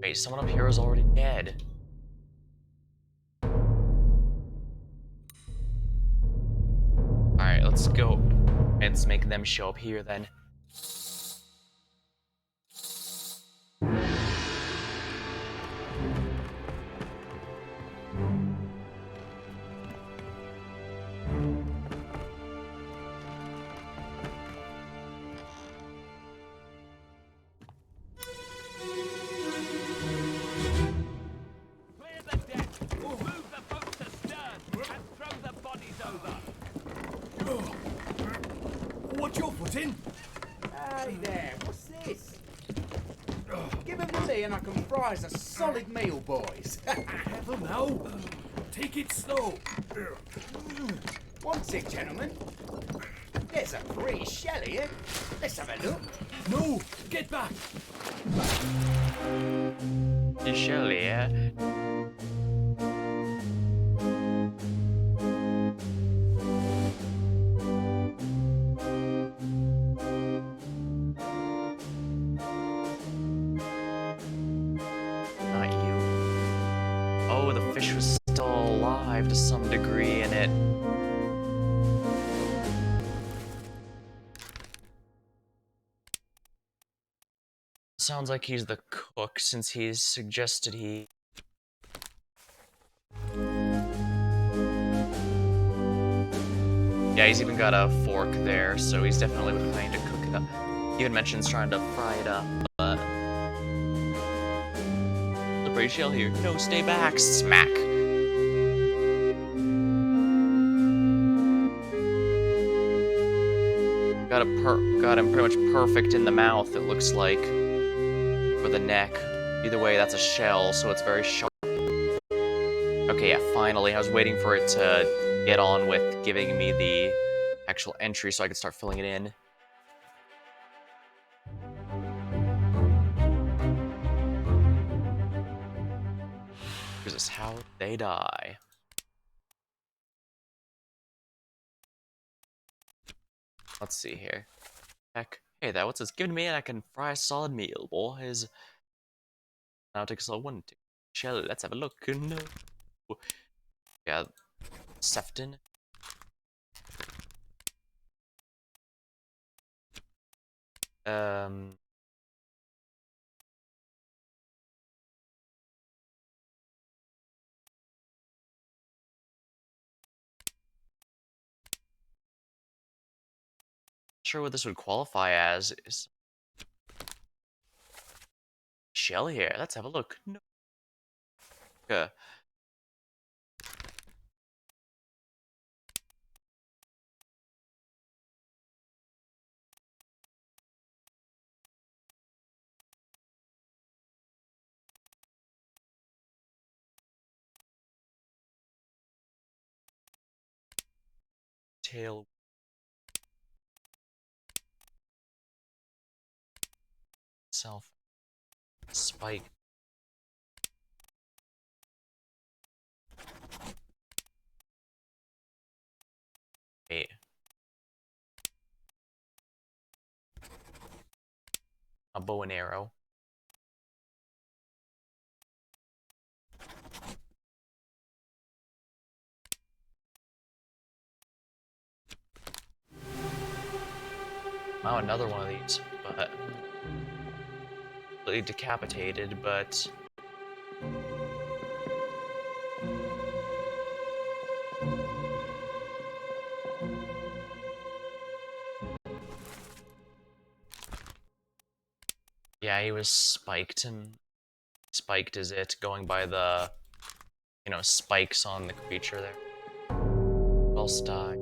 Wait, someone up here is already dead. Alright, let's go. Let's make them show up here then. Clear the deck. Move the boats astern and throw the bodies over. What's your foot in? Hey there, what's this? Give him to me and I can fry us a solid meal, boys. Careful now. Take it slow. What's it, gentlemen? There's a pretty shell here. Let's have a look. No, get back. You surely, yeah? Not you. Oh, the fish was still alive to some degree in it. Sounds like he's the cook since he's suggested he... Yeah, he's even got a fork there, so he's definitely planning to cook it up. He even mentions trying to fry it up, but... Slippery shell here. No, stay back! Smack! Got him pretty much perfect in the mouth, it looks like. For the neck. Either way, that's a shell, so it's very sharp. Okay, yeah, finally. I was waiting for it to get on with giving me the actual entry so I could start filling it in. This is how they die. Let's see here. Heck. Hey there, what's this? Give it to me and I can fry a solid meal, boys. Now take a slow one. Shell, let's have a look. No. Yeah. Sefton. Sure what this would qualify as is shell here. Let's have a look. No. tail. Self. Spike. Wait. A bow and arrow. Wow, another one of these, but completely decapitated, but yeah, he was spiked, and spiked is it, going by the, you know, spikes on the creature there. Else die.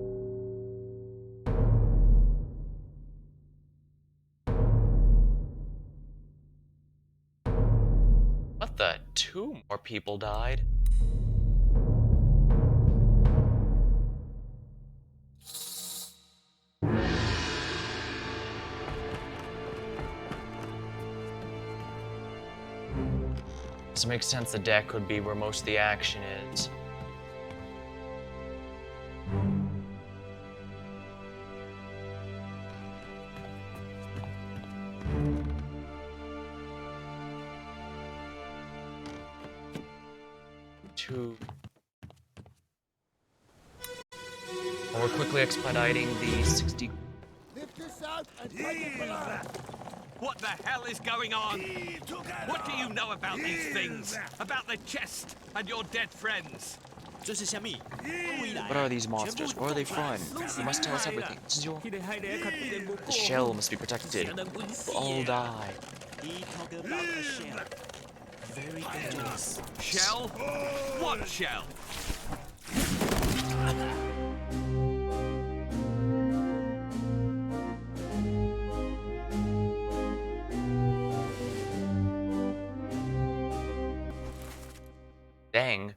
What the? 2 more people died? Does it make sense the deck would be where most of the action is? We're quickly expediting the 60. Lift this out and take it below. What the hell is going on? What do you know about these things? About the chest and your dead friends? What are these monsters? Where are they from? You must tell us everything. This is your... The shell must be protected. We'll all die. Shell? What shell? Dang.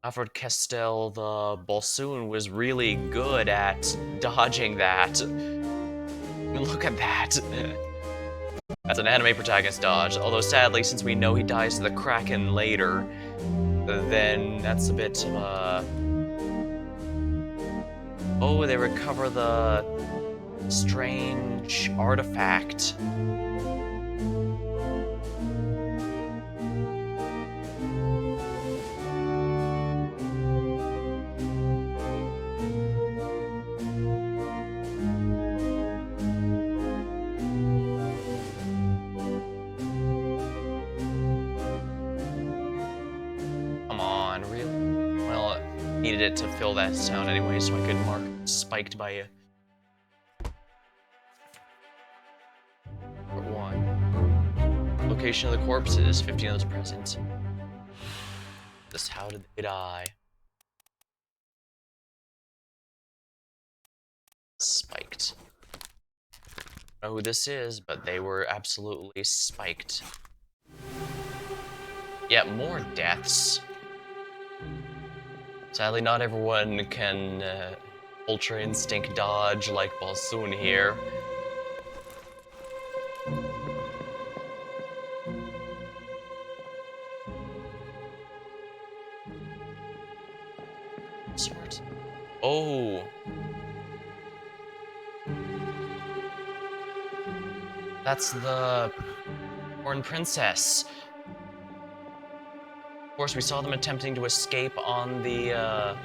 Alfred Castell the Bolsoon was really good at dodging that. Look at that. That's an anime protagonist dodge, although sadly, since we know he dies to the Kraken later, then that's a bit of Oh, they recover the strange artifact. Come on, really? Well, needed it to fill that sound anyway, so I could mark spiked by you. Part 1. Location of the corpses, 15 of those present. Just how did they die? Spiked. I don't know who this is, but they were absolutely spiked. Yet more deaths. Sadly, not everyone can Ultra Instinct dodge like Balsoon here. Smart. Oh. That's the Horn Princess. Of course, we saw them attempting to escape on the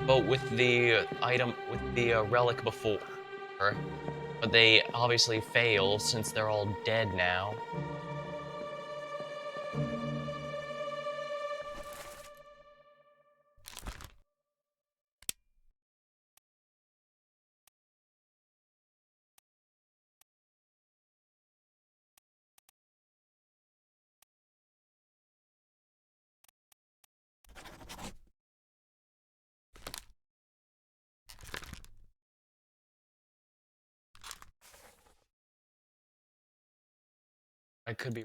boat with the item, with the relic before. But they obviously failed since they're all dead now. I could be.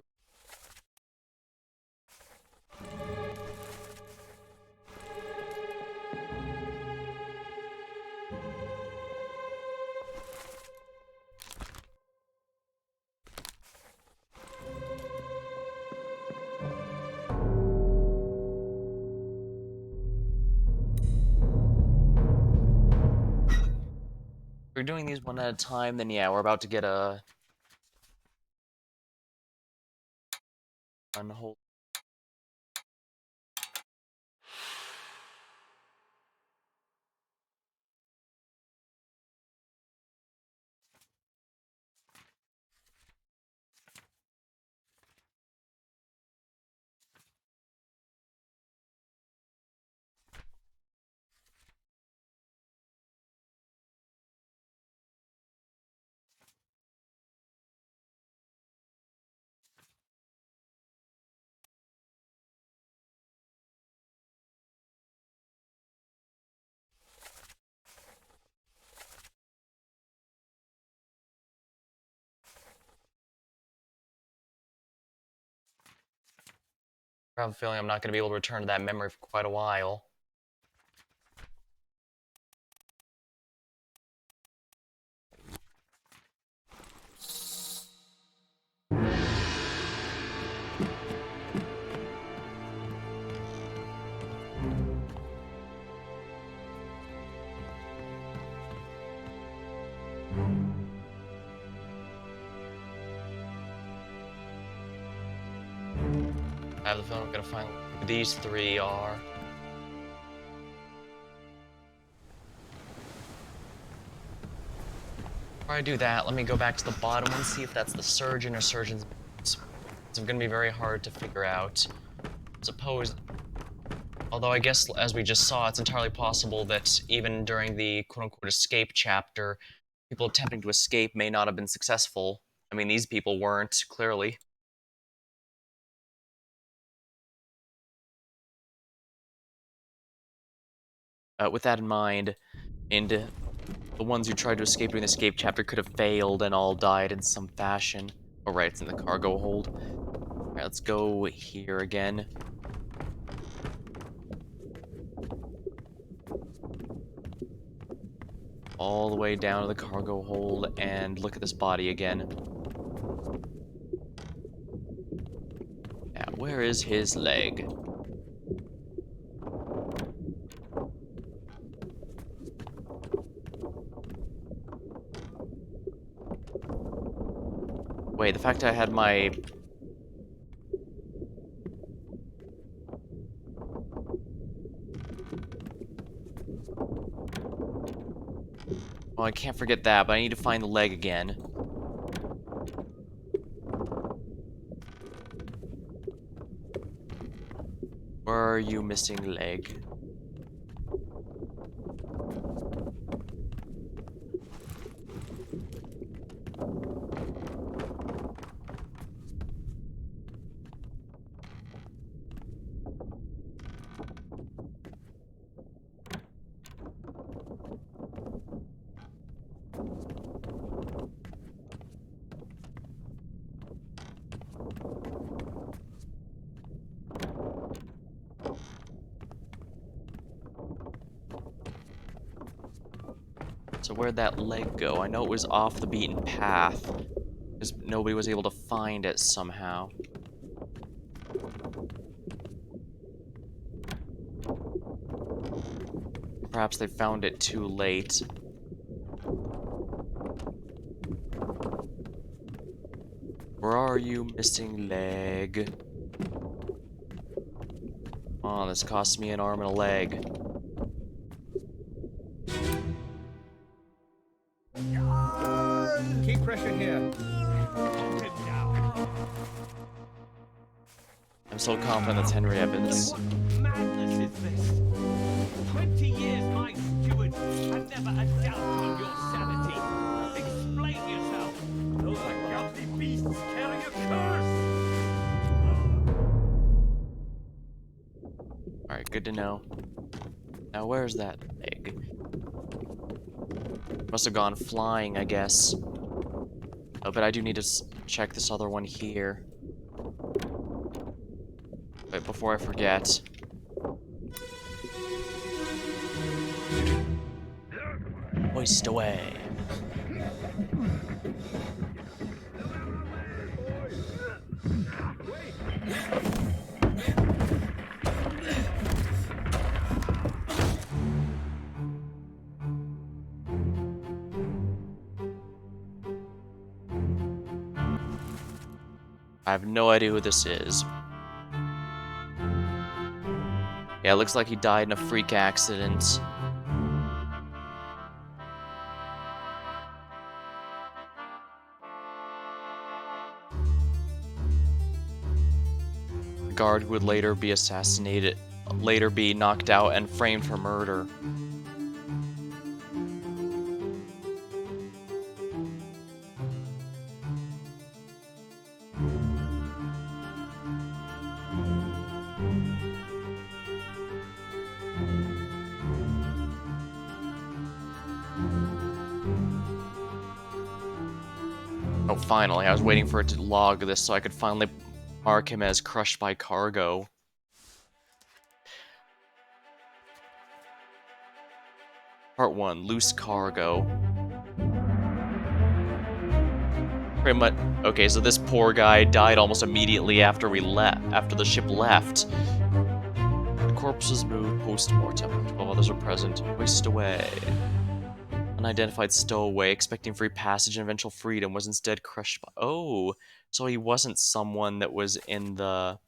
we're doing these one at a time, then yeah, we're about to get a unhold. I have a feeling I'm not going to be able to return to that memory for quite a while. I have the feeling I'm going to find who these three are. Before I do that, let me go back to the bottom and see if that's the surgeon or surgeon's. It's going to be very hard to figure out. Suppose, although I guess as we just saw, it's entirely possible that even during the quote-unquote escape chapter, people attempting to escape may not have been successful. I mean, these people weren't, clearly. With that in mind, and the ones who tried to escape during the escape chapter could have failed and all died in some fashion. Oh right, it's in the cargo hold. Alright, let's go here again. All the way down to the cargo hold and look at this body again. Yeah, where is his leg? Wait, the fact I had my... Well, I can't forget that, but I need to find the leg again. Where are you, missing leg? So where'd that leg go? I know it was off the beaten path, because nobody was able to find it somehow. Perhaps they found it too late. Where are you, missing leg? Oh, this cost me an arm and a leg. Keep pressure here. Get down. I'm so confident that's Henry Evans. What madness is this? 20 years my steward, and never a doubt on your sanity. Explain yourself. Those ungodly beasts carry a curse! Alright, good to know. Now where's that leg? Must have gone flying, I guess. Oh, but I do need to check this other one here. But before I forget... Hoist away. I have no idea who this is. Yeah, it looks like he died in a freak accident. The guard would later be assassinated, later be knocked out and framed for murder. Oh, finally, I was waiting for it to log this so I could finally mark him as crushed by cargo. Part 1, loose cargo. Pretty much. Okay, so this poor guy died almost immediately after the ship left. The corpse was moved post-mortem. 12 others were present. Hoist away. Unidentified stowaway, expecting free passage and eventual freedom, was instead crushed by... Oh, so he wasn't someone that was in the...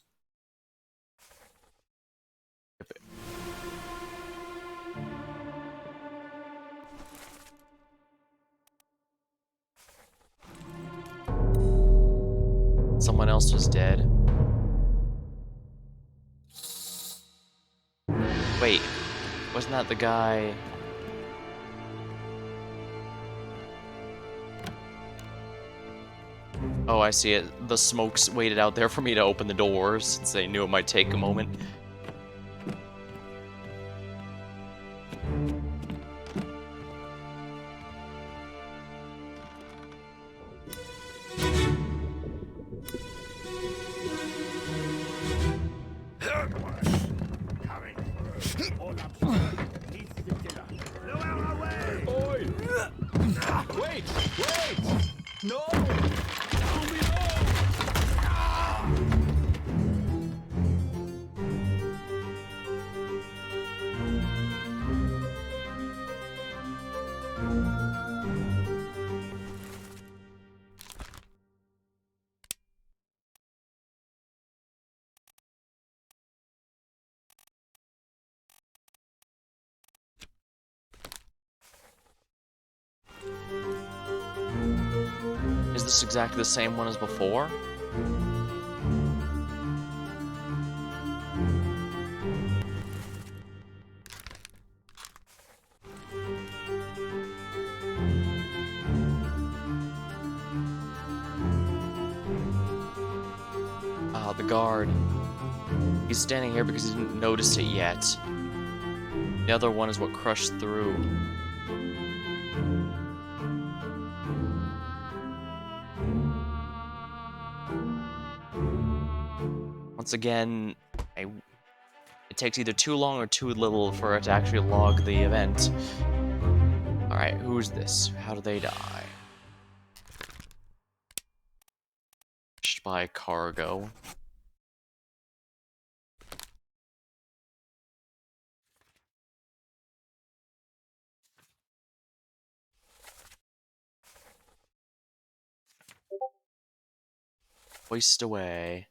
Someone else was dead. Wait, wasn't that the guy... Oh, I see it. The smokes waited out there for me to open the doors, since they knew it might take a moment. Wait! Wait! No! Is this exactly the same one as before? Ah, the guard. He's standing here because he didn't notice it yet. The other one is what crushed through. Once again, it takes either too long or too little for it to actually log the event. Alright, who's this? How do they die? Crushed by cargo. Hoist away.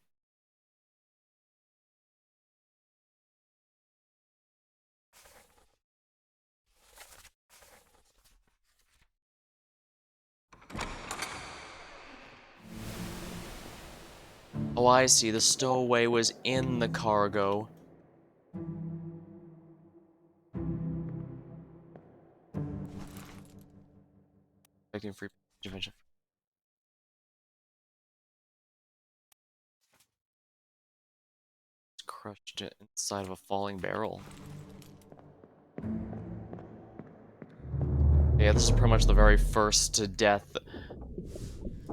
Oh, I see. The stowaway was in the cargo. Expecting free intervention. Crushed it inside of a falling barrel. Yeah, this is pretty much the very first death.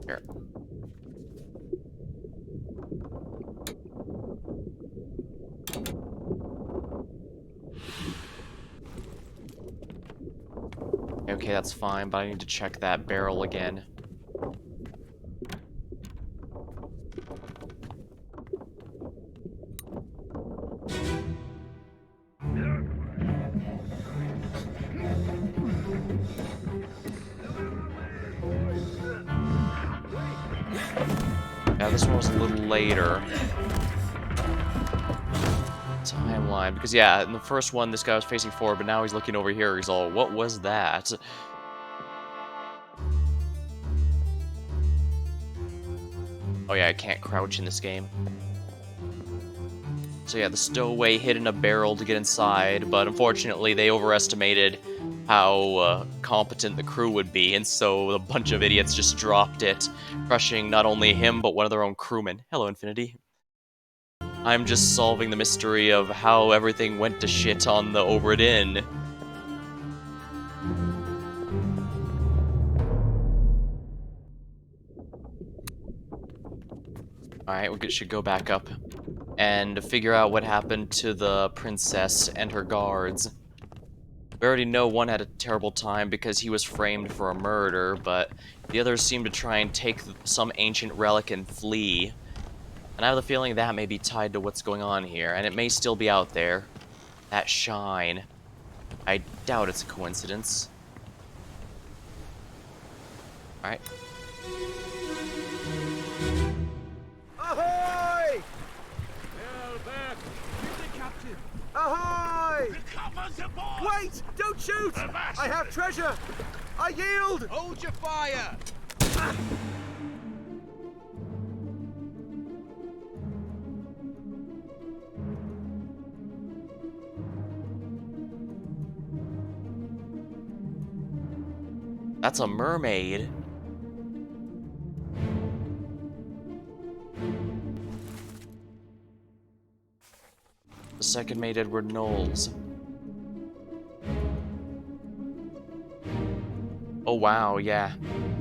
Here. Okay, that's fine, but I need to check that barrel again. Yeah, this one was a little later. Timeline, because yeah, in the first one, this guy was facing forward, but now he's looking over here. He's all, what was that? Oh yeah, I can't crouch in this game. So yeah, the stowaway hid in a barrel to get inside, but unfortunately they overestimated how competent the crew would be, and so a bunch of idiots just dropped it, crushing not only him, but one of their own crewmen. Hello, Infinity. I'm just solving the mystery of how everything went to shit on the Obra Dinn. Alright, we should go back up and figure out what happened to the princess and her guards. We already know one had a terrible time because he was framed for a murder, but the others seem to try and take some ancient relic and flee. And I have the feeling that may be tied to what's going on here, and it may still be out there. That shine. I doubt it's a coincidence. Alright. Ahoy! Hell back! The captain! Ahoy! Come on aboard! Wait! Don't shoot! I have treasure! I yield! Hold your fire! That's a mermaid. The second mate, Edward Knowles. Oh wow, yeah.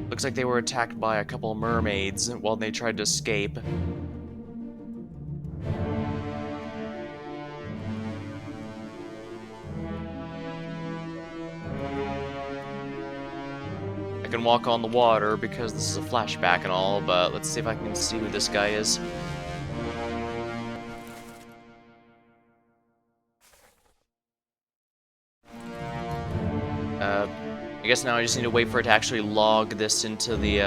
Looks like they were attacked by a couple of mermaids while they tried to escape. I can walk on the water because this is a flashback and all, but let's see if I can see who this guy is. I guess now I just need to wait for it to actually log this into the,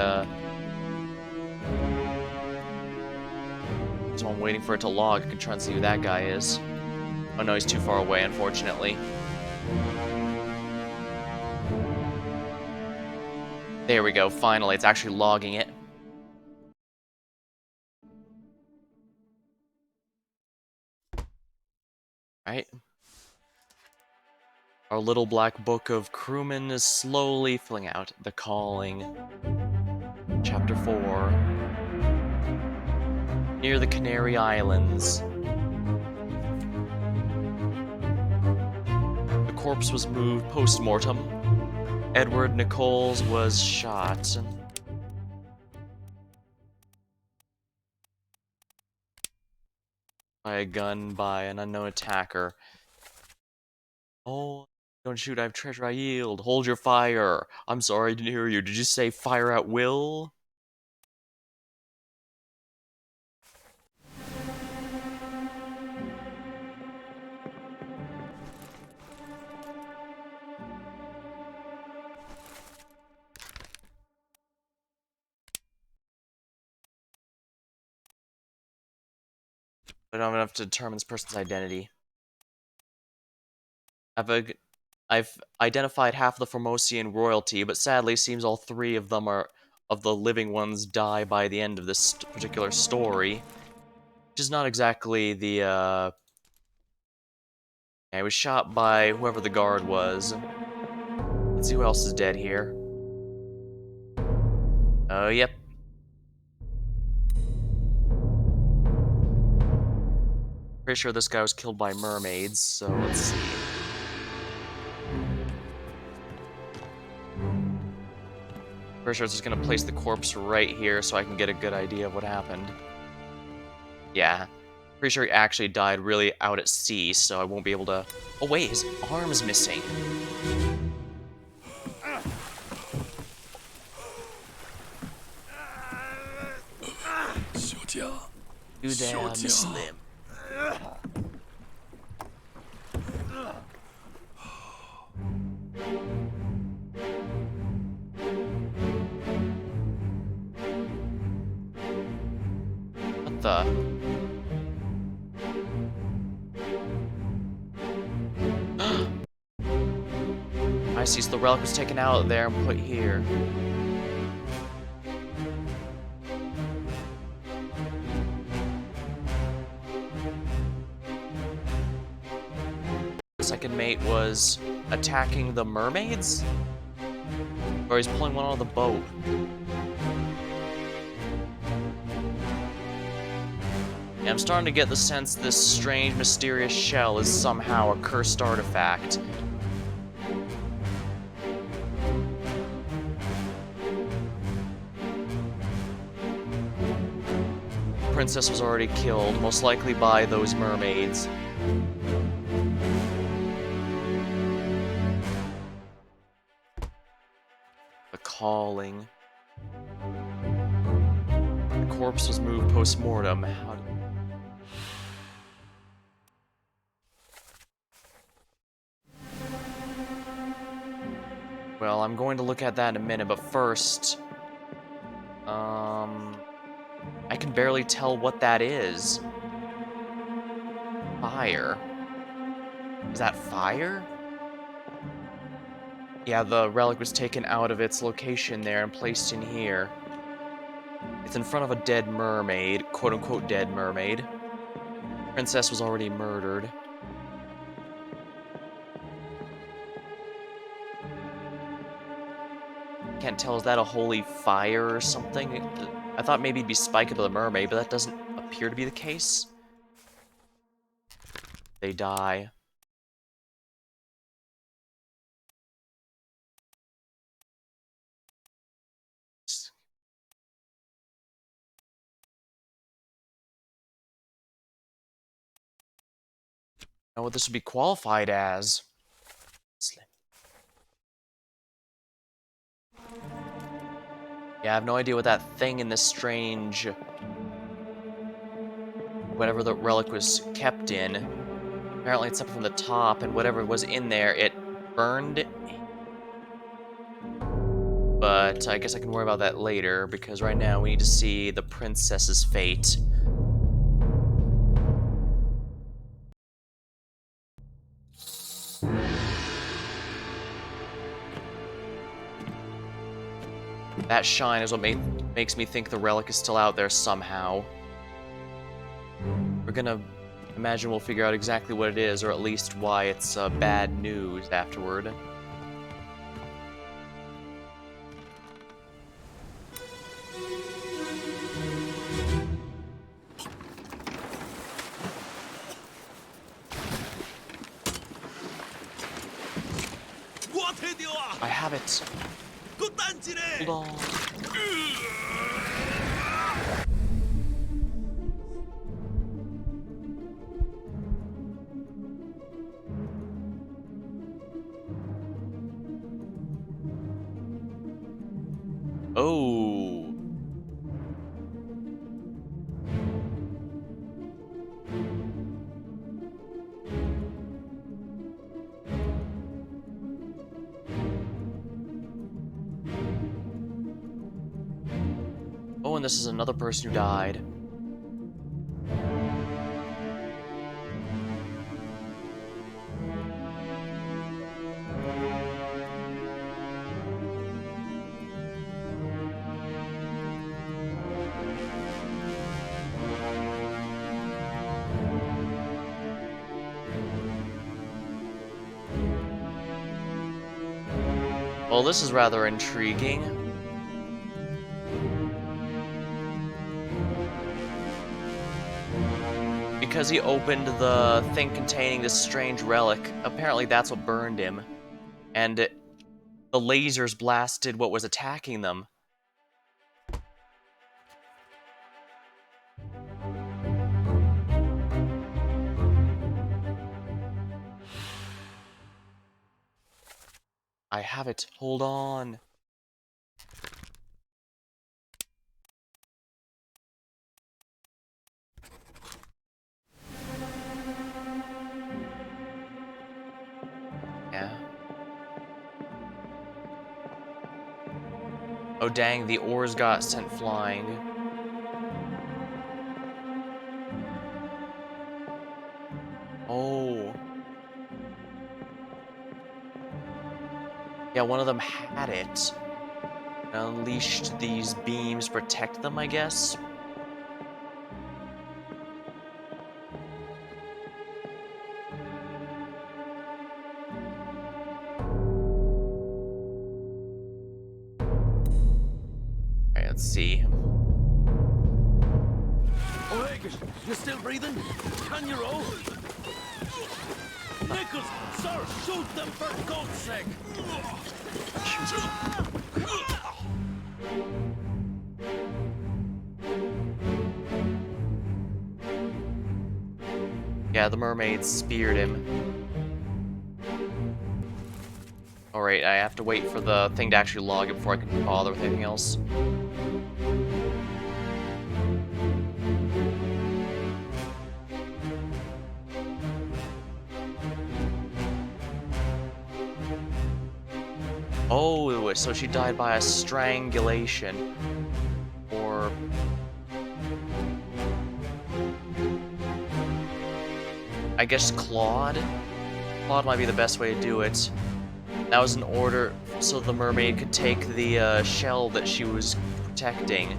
So I'm waiting for it to log. I can try and see who that guy is. Oh no, he's too far away, unfortunately. There we go, finally, it's actually logging it. Right. Our little black book of crewmen is slowly filling out. The Calling. Chapter 4. Near the Canary Islands. The corpse was moved post-mortem. Edward Nichols was shot. By a gun by an unknown attacker. Oh, don't shoot, I have treasure, I yield. Hold your fire. I'm sorry, I didn't hear you. Did you say fire at will? I don't have enough to determine this person's identity. I've identified half the Formosian royalty, but sadly seems all three of them are of the living ones die by the end of this particular story. Which is not exactly the, Yeah, he was shot by whoever the guard was. Let's see who else is dead here. Oh, yep. Pretty sure this guy was killed by mermaids, so let's see. Pretty sure it's just gonna place the corpse right here so I can get a good idea of what happened. Yeah. Pretty sure he actually died really out at sea, so I won't be able to... Oh wait, his arm's missing. You there, Miss Slim. the... I see, so the relic was taken out of there and put here. The second mate was attacking the mermaids? Or he's pulling one out of the boat. Yeah, I'm starting to get the sense this strange, mysterious shell is somehow a cursed artifact. Princess was already killed, most likely by those mermaids. The calling. The corpse was moved post-mortem. How did... Well, I'm going to look at that in a minute, but first... I can barely tell what that is. Fire. Is that fire? Yeah, the relic was taken out of its location there and placed in here. It's in front of a dead mermaid, quote-unquote dead mermaid. Princess was already murdered. Can't tell, is that a holy fire or something? I thought maybe it'd be Spike of the mermaid, but that doesn't appear to be the case. They die. Know what this would be qualified as. Yeah, I have no idea what that thing in this strange... whatever the relic was kept in. Apparently it's up from the top, and whatever was in there, it burned. But I guess I can worry about that later, because right now we need to see the princess's fate. That shine is what makes me think the relic is still out there somehow. We're gonna imagine we'll figure out exactly what it is, or at least why it's bad news afterward. I have it. Hold on. Oh. Oh, and this is another person who died. Well, this is rather intriguing. Because he opened the thing containing this strange relic, apparently that's what burned him. And the lasers blasted what was attacking them. I have it. Hold on. Yeah. Oh dang, the oars got sent flying. Yeah, one of them had it. Unleashed these beams to protect them, I guess. Alright, let's see. Oh, Haggis, you still breathing? Can you roll? Nichols, sir, shoot them for God's sake! Yeah, the mermaid speared him. Alright, I have to wait for the thing to actually log it before I can bother with anything else. Oh, so she died by a strangulation. Or... I guess clawed? Clawed might be the best way to do it. That was in order so the mermaid could take the shell that she was protecting.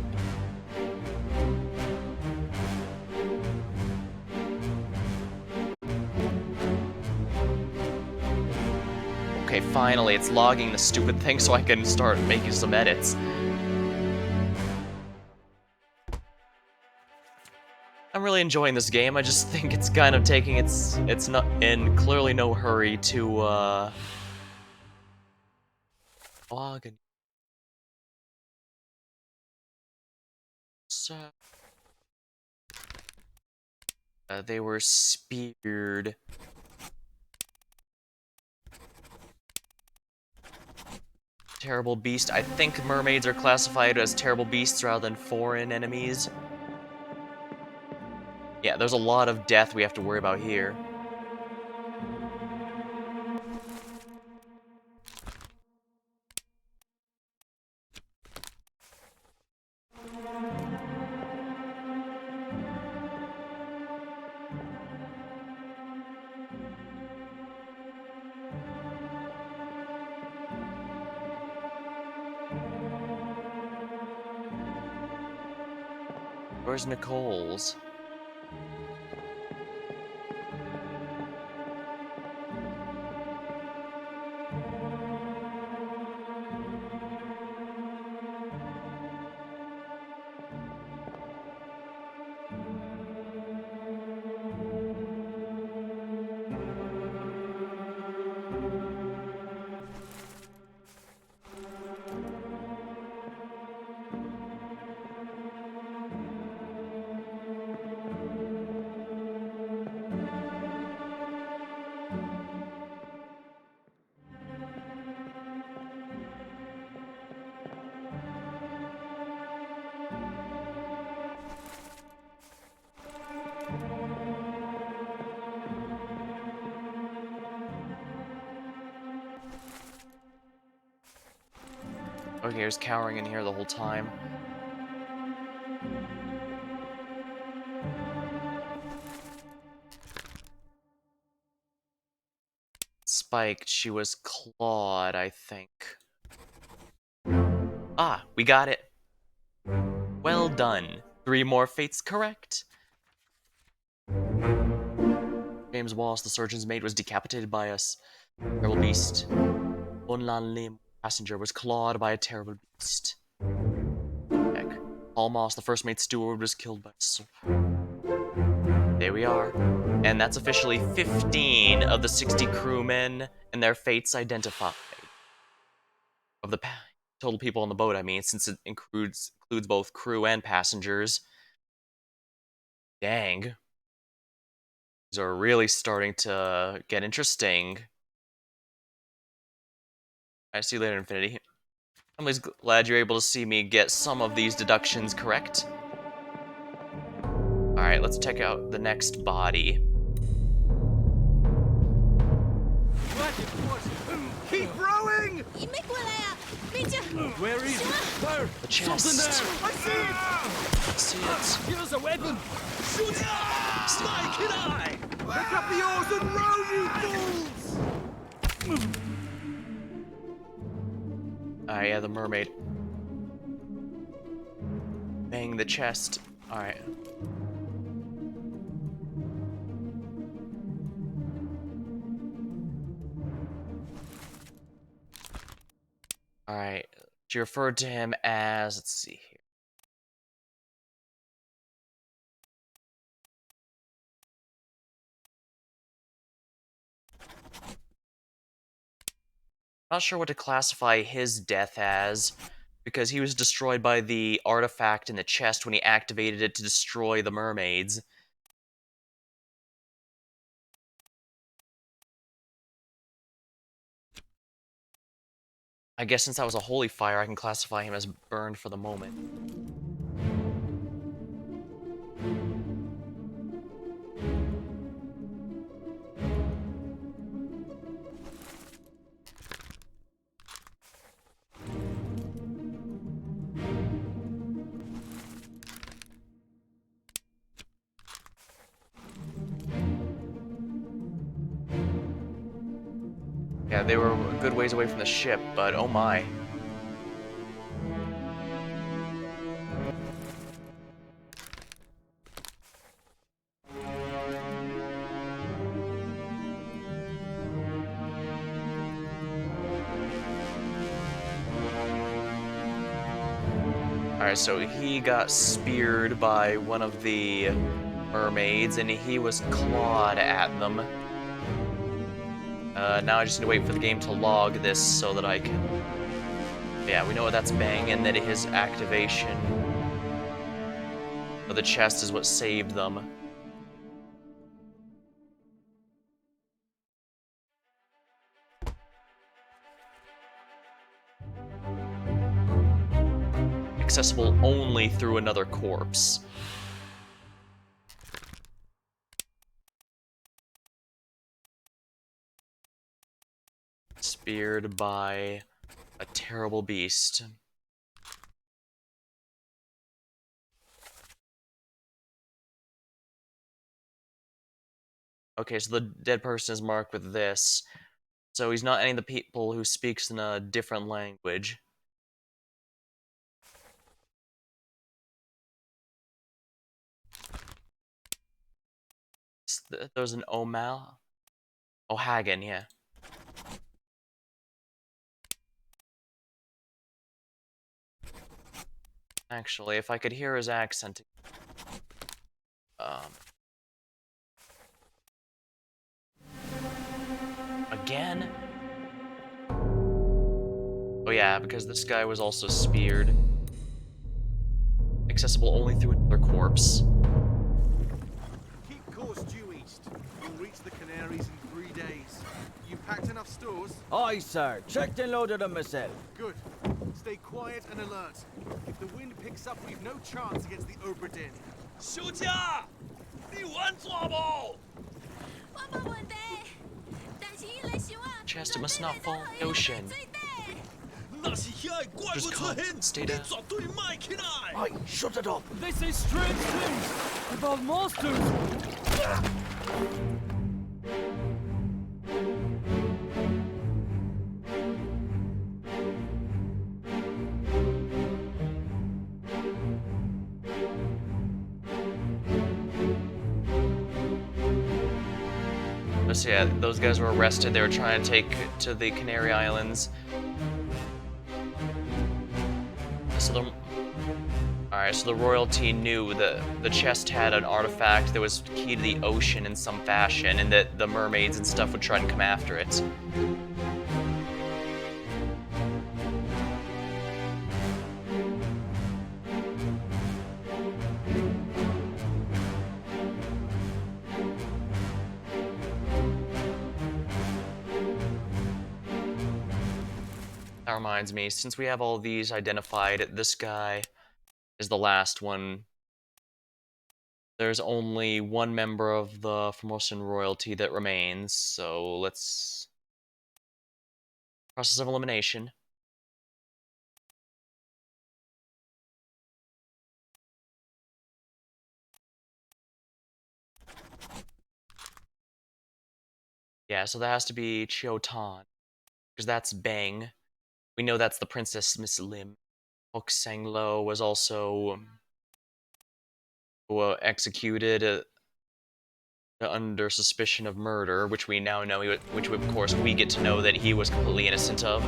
Okay, finally, it's logging the stupid thing so I can start making some edits. I'm really enjoying this game. I just think it's kind of taking it's not in clearly no hurry to log. So they were speared. Terrible beast. I think mermaids are classified as terrible beasts rather than foreign enemies. Yeah, there's a lot of death we have to worry about here. Where's Nicole's? Okay, he was cowering in here the whole time. Spiked, she was clawed, I think. Ah, we got it. Well done. 3 more fates correct. James Wallace, the surgeon's mate, was decapitated by a terrible beast. Unlan Lim, passenger, was clawed by a terrible beast. Heck. Paul Moss, the first mate steward, was killed by a sword. There we are. And that's officially 15 of the 60 crewmen and their fates identified. Of the total people on the boat, I mean, since it includes both crew and passengers. Dang. These are really starting to get interesting. I see you later, Infinity. I'm always glad you're able to see me get some of these deductions correct. Alright, let's check out the next body. Keep rowing! Where is it? Where? The chest. Something there! I see it! Here's a weapon! Shoot it! Spike, can I? Pick up the oars and row, you fools! Yeah, the mermaid. Bang the chest. Alright. Alright. She referred to him as, let's see here. Not sure what to classify his death as, because he was destroyed by the artifact in the chest when he activated it to destroy the mermaids. I guess since that was a holy fire, I can classify him as burned for the moment. Yeah, they were a good ways away from the ship, but oh my. Alright, so he got speared by one of the mermaids, and he was clawed at them. Now I just need to wait for the game to log this so that I can... Yeah, we know what that's Bang, and that his activation of the chest is what saved them. Accessible only through another corpse. Speared by a terrible beast. Okay, so the dead person is marked with this. So he's not any of the people who speaks in a different language. There's an Omal? O'Hagan, yeah. Actually, if I could hear his accent... Again? Oh yeah, because this guy was also speared. Accessible only through another corpse. Keep course due east. You'll reach the Canaries in 3 days. You packed enough stores? Aye, sir. Checked and loaded them myself. Good. Stay quiet and alert. If the wind picks up, we've no chance against the Obra Dinn. 休假，你完做不？ 我冇问题，但是伊来想啊， Chest, it must not fall in the ocean. 那是遐个怪物 Just 出 calm, 现， stay 你 down. 绝对卖起来。 Aye, shut it up. They say strange things about monsters. So yeah, those guys were arrested. They were trying to take to the Canary Islands. So alright, so the royalty knew that the chest had an artifact that was key to the ocean in some fashion, and that the mermaids and stuff would try and come after it. That reminds me, since we have all these identified, this guy is the last one. There's only one member of the Formosan royalty that remains, so let's... Process of elimination. Yeah, so that has to be Chiotan, because that's Bang. We know that's the Princess Miss Lim. Hok Sang-lo was also executed under suspicion of murder, which we now know, which of course we get to know that he was completely innocent of.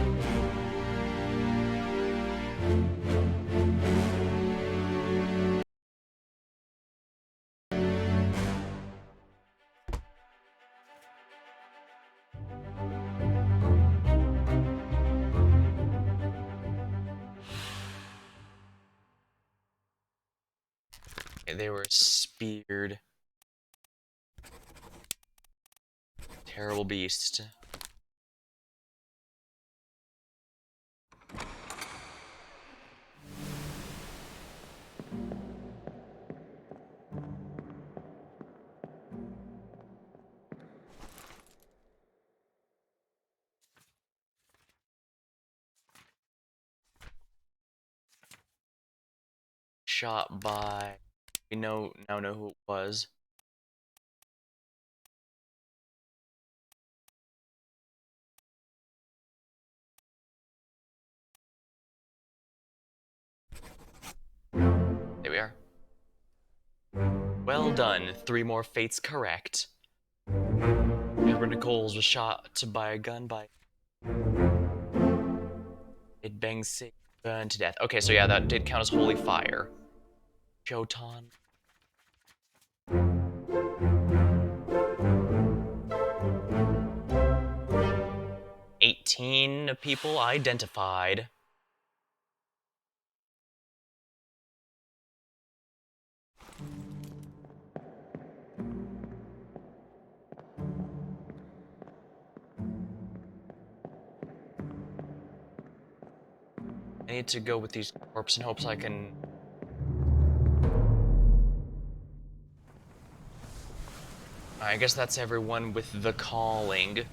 They were speared. Terrible beast. Shot by... We now know who it was. There we are. Well done. 3 more fates correct. Edward Nichols was shot by a gun by... It bangs sick, burned to death. Okay, so yeah, that did count as holy fire. Jotan. "18 people identified. I need to go with these corpses in hopes I can... I guess that's everyone with the calling.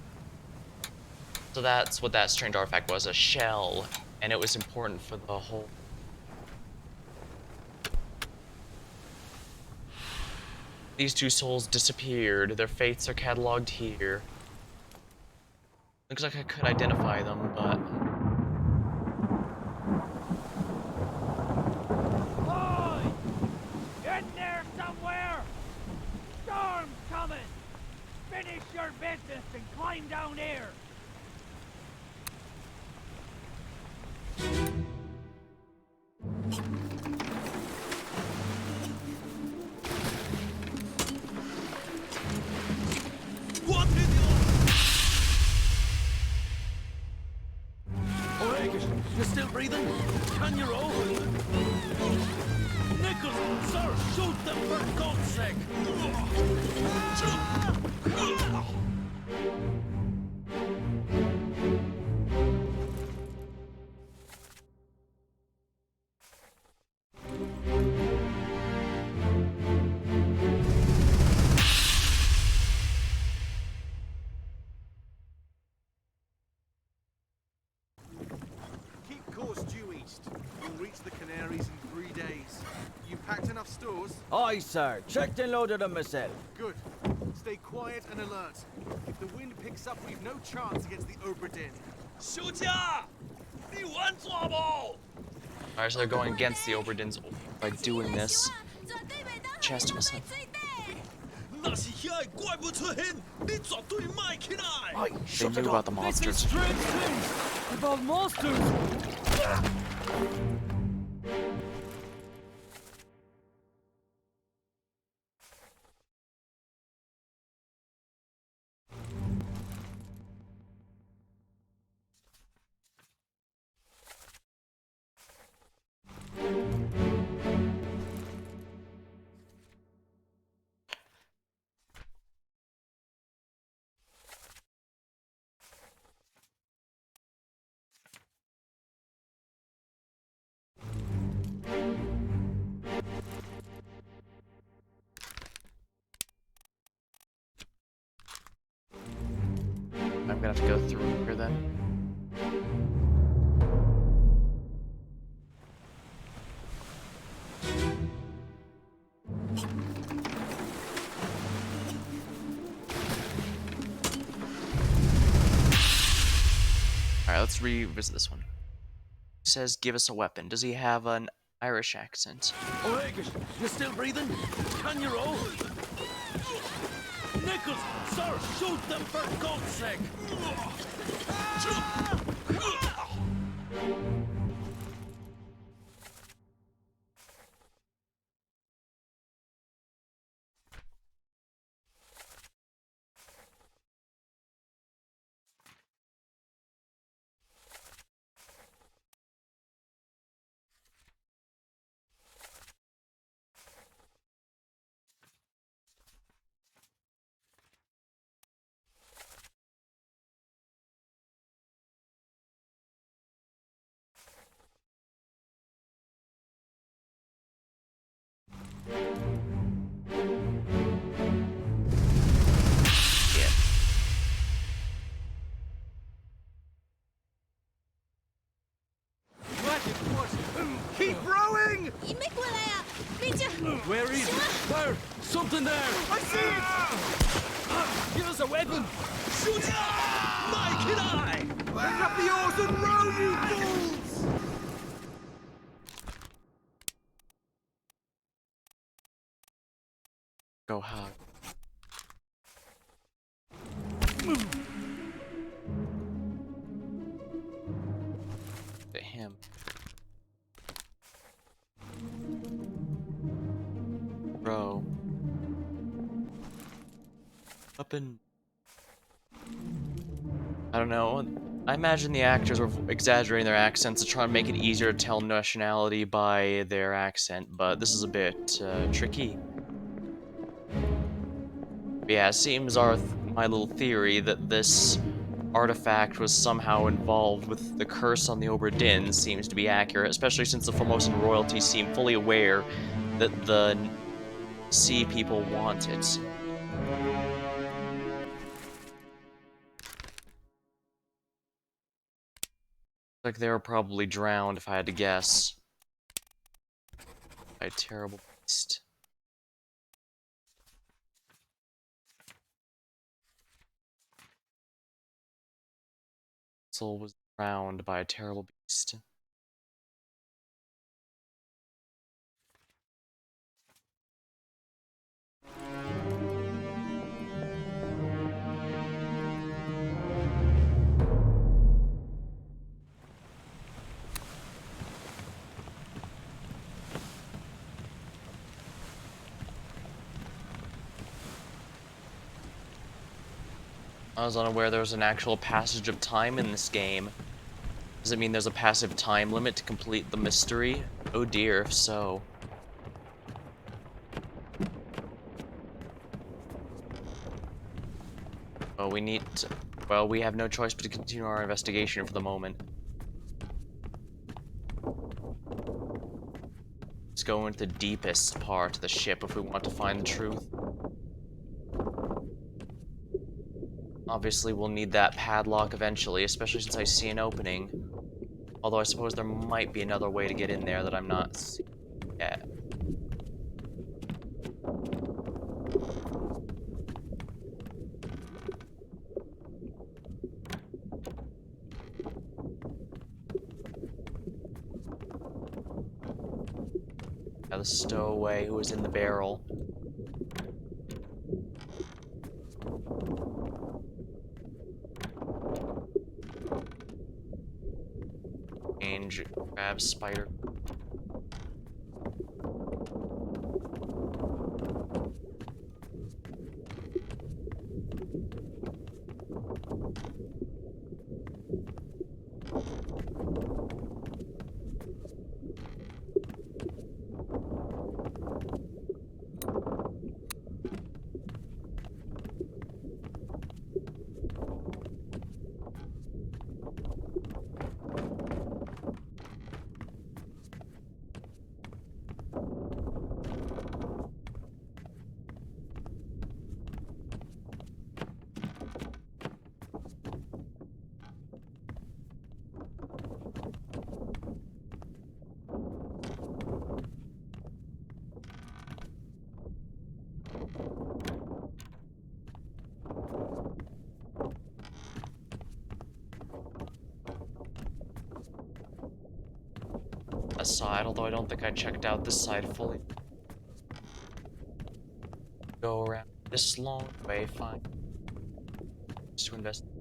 So that's what that strange artifact was, a shell. And it was important for the whole... These 2 souls disappeared. Their fates are cataloged here. Looks like I could identify them, but... Boy! In there somewhere! Storm's coming! Finish your business and climb down here! You're still breathing? Can you roll? Nichols, sir, shoot them for God's sake! Keep course due east. You'll reach the Canaries in 3 days. You packed enough stores? Aye, sir. Checked and loaded them myself. Good. Stay quiet and alert. If the wind picks up, we've no chance against the Obra Dinn. Alright, so they're going against the Obra Dinns by doing this. Chest missile. They knew about the monsters. Strange things about monsters! I'm gonna have to go through here then. Alright, let's revisit this one. says, give us a weapon. Does he have an Irish accent? Oh, Aegis, you still breathing? Can you roll? Nichols, sir, shoot them for God's sake! Yeah. Keep rowing! 你没过来啊，妹子！ Where is it? There! Something there! I see it! Give us a weapon! Shoot it! Mike and I! Pick up the oars and row, you fools! Go hard. To him. Bro. Up in. I don't know. I imagine the actors were exaggerating their accents to try and make it easier to tell nationality by their accent, but this is a bit tricky. But yeah, it seems my little theory that this artifact was somehow involved with the curse on the Obra Dinn seems to be accurate, especially since the Formosan royalty seem fully aware that the sea people want it. Like they were probably drowned, if I had to guess. By a terrible beast. Soul was drowned by a terrible beast. I was unaware there was an actual passage of time in this game. Does it mean there's a passive time limit to complete the mystery? Oh dear, if so. Well, we have no choice but to continue our investigation for the moment. Let's go into the deepest part of the ship if we want to find the truth. Obviously, we'll need that padlock eventually, especially since I see an opening. Although I suppose there might be another way to get in there that I'm not seeing yet. The stowaway who was in the barrel. Change, grab spider. side, although I don't think I checked out this side fully. Go around this long way, fine. Just to investigate.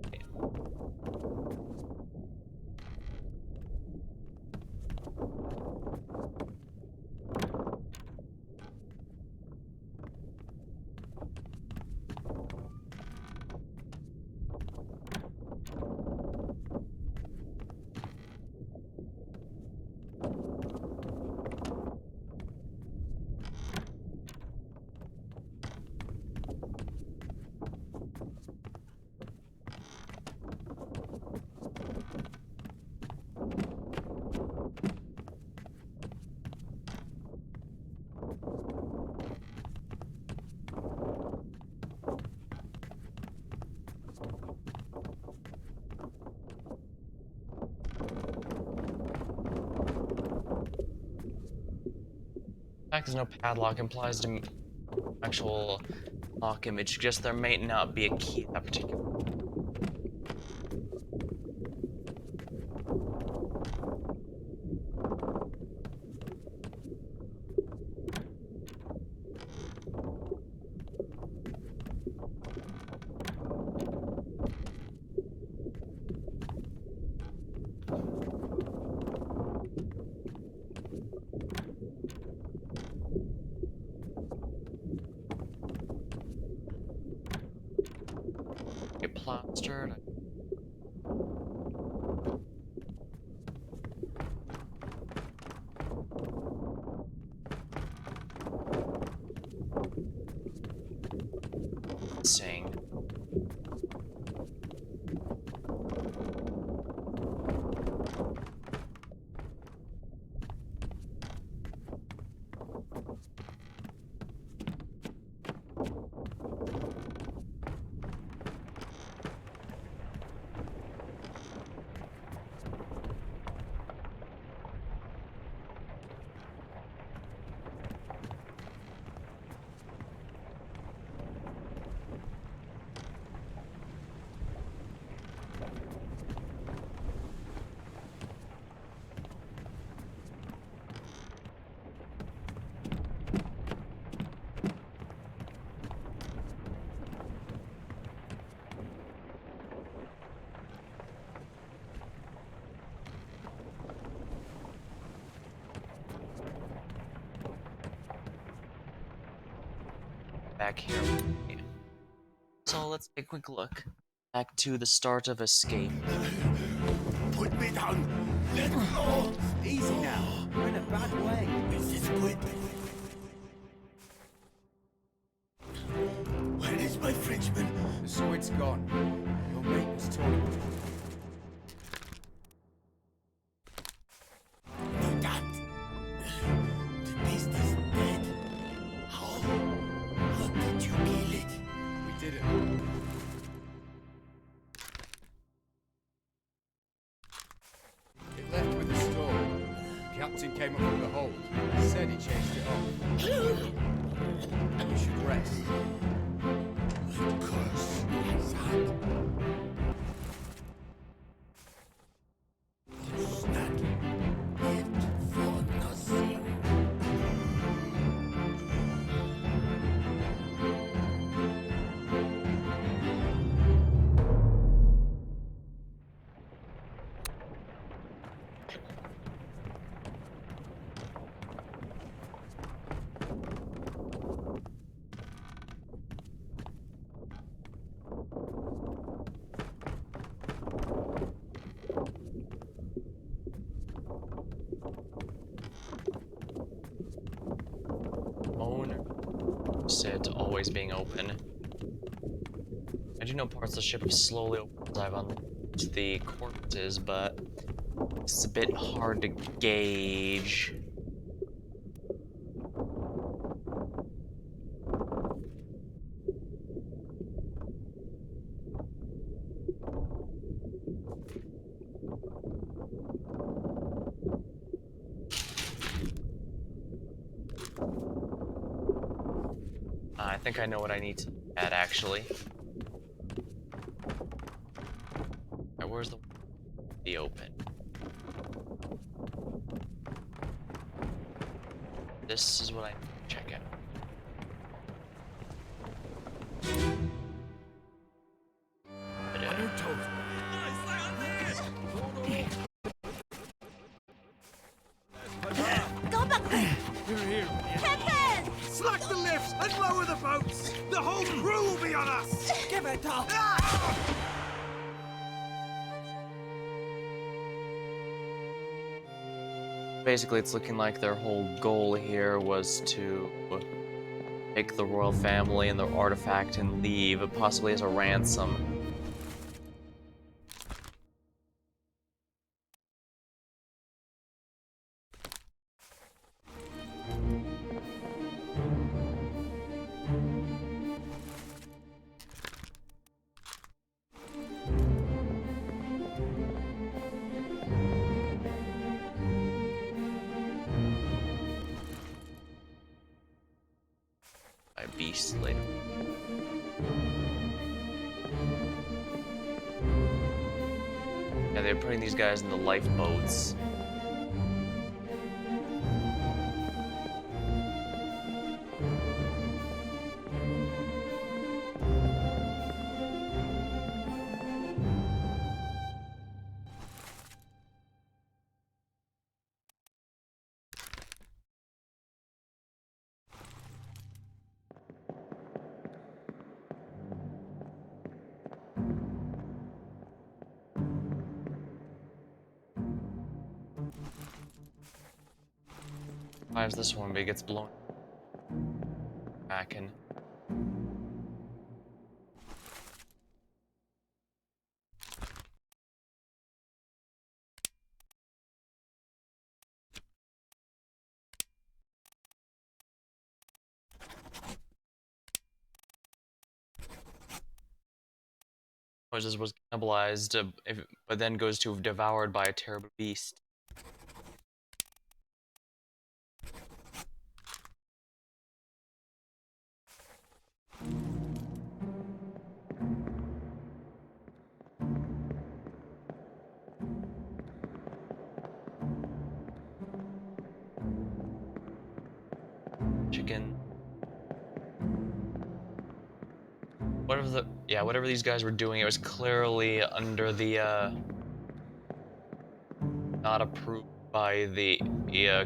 The fact there's no padlock implies to me actual lock image suggests there may not be a key to that particular. Get plastered. Sing. Back here. So let's take a quick look. Back to the start of Escape. Put me down. Let go. Easy now. You're in a bad way. This is good. Where is my Frenchman? The squid's gone. Your mate was talking. No doubt. The beast is dead. How? How did you kill it? We didn't. It left with the storm. Captain came up from the hold. Said he chased it off. You should rest. Of course. Sad. What's that? It for nothing. Owner said always being open. I do know parts of the ship have slowly opened as I've unlocked the corpses, but it's a bit hard to gauge. I think I know what I need to add, actually. Alright, where's the open? This is what I check out. Go back there! Captain! Slack the lifts and lower the boats! The whole crew will be on us! Give it up! Basically, it's looking like their whole goal here was to take the royal family and their artifact and leave, possibly as a ransom. By beasts later. Yeah, they're putting these guys in the lifeboats. Survives this one, but he gets blown back in. Moses was cannibalized, but then goes to devoured by a terrible beast. Chicken. Whatever these guys were doing, it was clearly under the not approved by the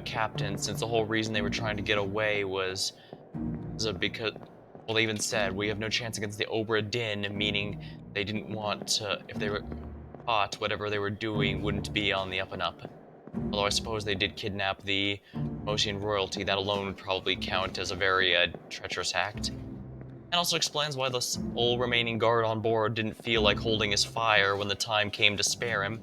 captain, since the whole reason they were trying to get away was because, well, they even said we have no chance against the Obra Dinn, meaning they didn't want to, if they were caught, whatever they were doing wouldn't be on the up and up. Although I suppose they did kidnap the Mosian royalty, that alone would probably count as a very treacherous act. And also explains why the sole remaining guard on board didn't feel like holding his fire when the time came to spare him.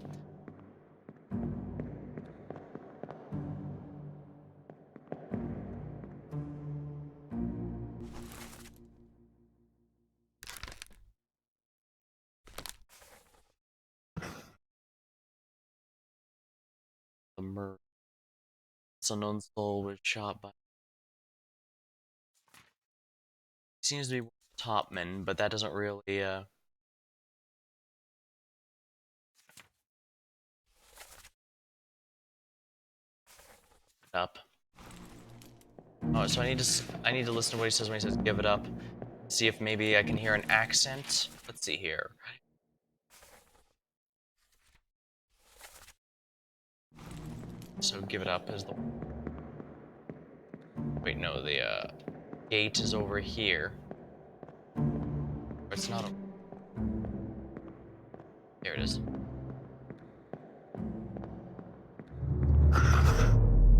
The murder. This unknown soul was shot by... He seems to be topman, but that doesn't really, up. Oh, so I need to listen to what he says when he says give it up. See if maybe I can hear an accent. Let's see here. So give it up as the... Wait, no, the gate is over here. It's not a... There it is.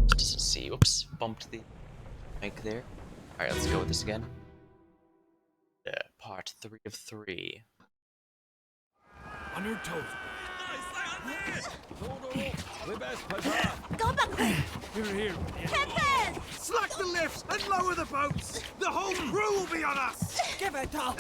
Doesn't see. Whoops, bumped the mic there. Alright, let's go with this again. Part 3 of 3. On your toes. Go back there! Here. Captain! Slack the lifts and lower the boats! The whole crew will be on us! Give it up!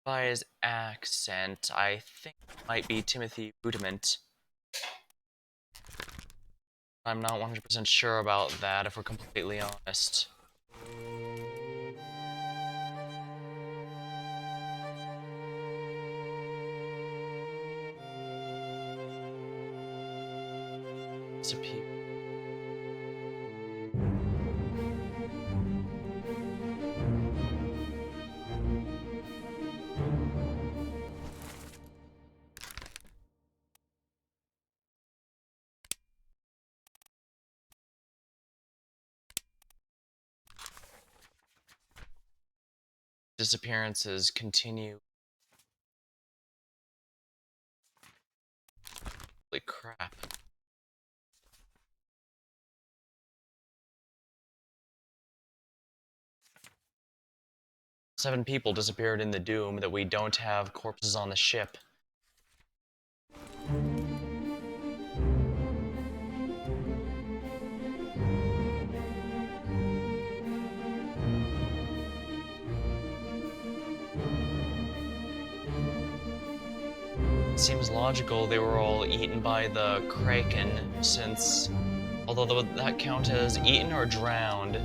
By his accent, I think it might be Timothy Rudiment. I'm not 100% sure about that, if we're completely honest. Disappear. Disappearances continue. Holy crap. Seven people disappeared in the Doom that we don't have corpses on the ship. Seems logical they were all eaten by the Kraken, since... although would that count as eaten or drowned?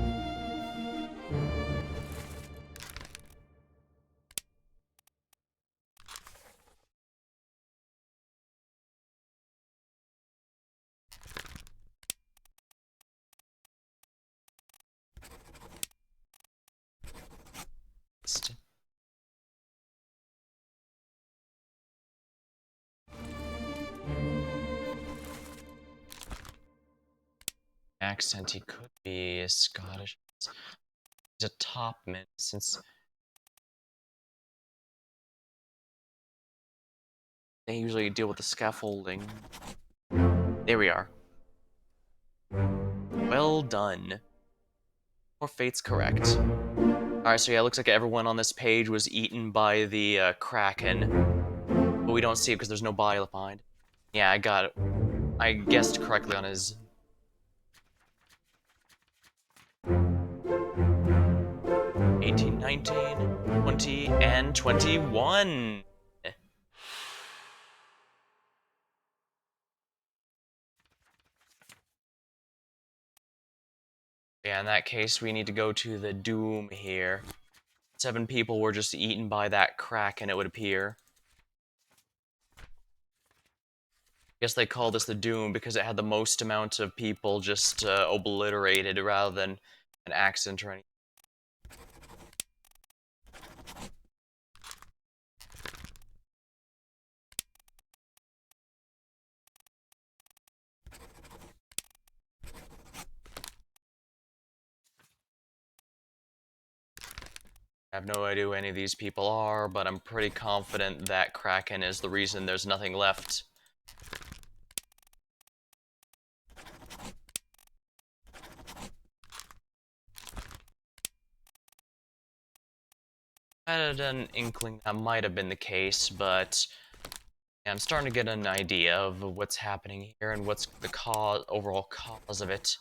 Accent, he could be Scottish. He's a topman, since they usually deal with the scaffolding. There we are. Well done. More fate's correct. Alright, so yeah, it looks like everyone on this page was eaten by the Kraken. But we don't see it because there's no body left behind. Yeah, I got it. I guessed correctly on his... 18, 19, 20, and 21! Yeah, in that case, we need to go to the Doom here. 7 people were just eaten by that Kraken, it would appear. I guess they call this the Doom because it had the most amount of people just obliterated rather than an accident or anything. I have no idea who any of these people are, but I'm pretty confident that Kraken is the reason there's nothing left. I had an inkling that might have been the case, but yeah, I'm starting to get an idea of what's happening here and what's the overall cause of it.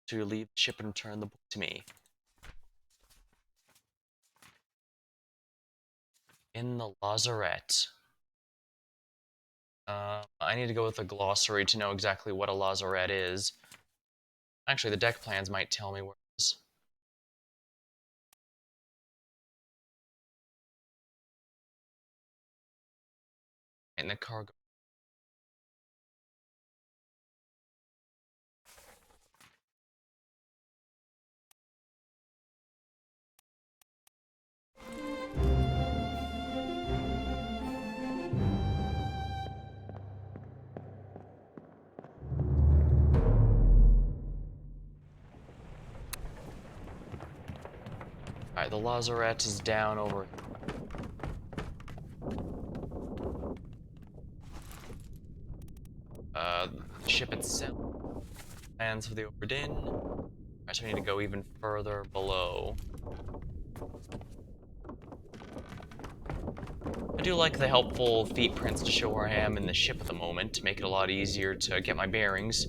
To leave the ship and return the book to me. In the lazarette. I need to go with a glossary to know exactly what a lazarette is. Actually, the deck plans might tell me where it is. In the cargo. Alright, the lazarette is down over. The ship itself. Plans for the Obra Dinn. Alright, so we need to go even further below. I do like the helpful feet prints to show where I am in the ship at the moment, to make it a lot easier to get my bearings.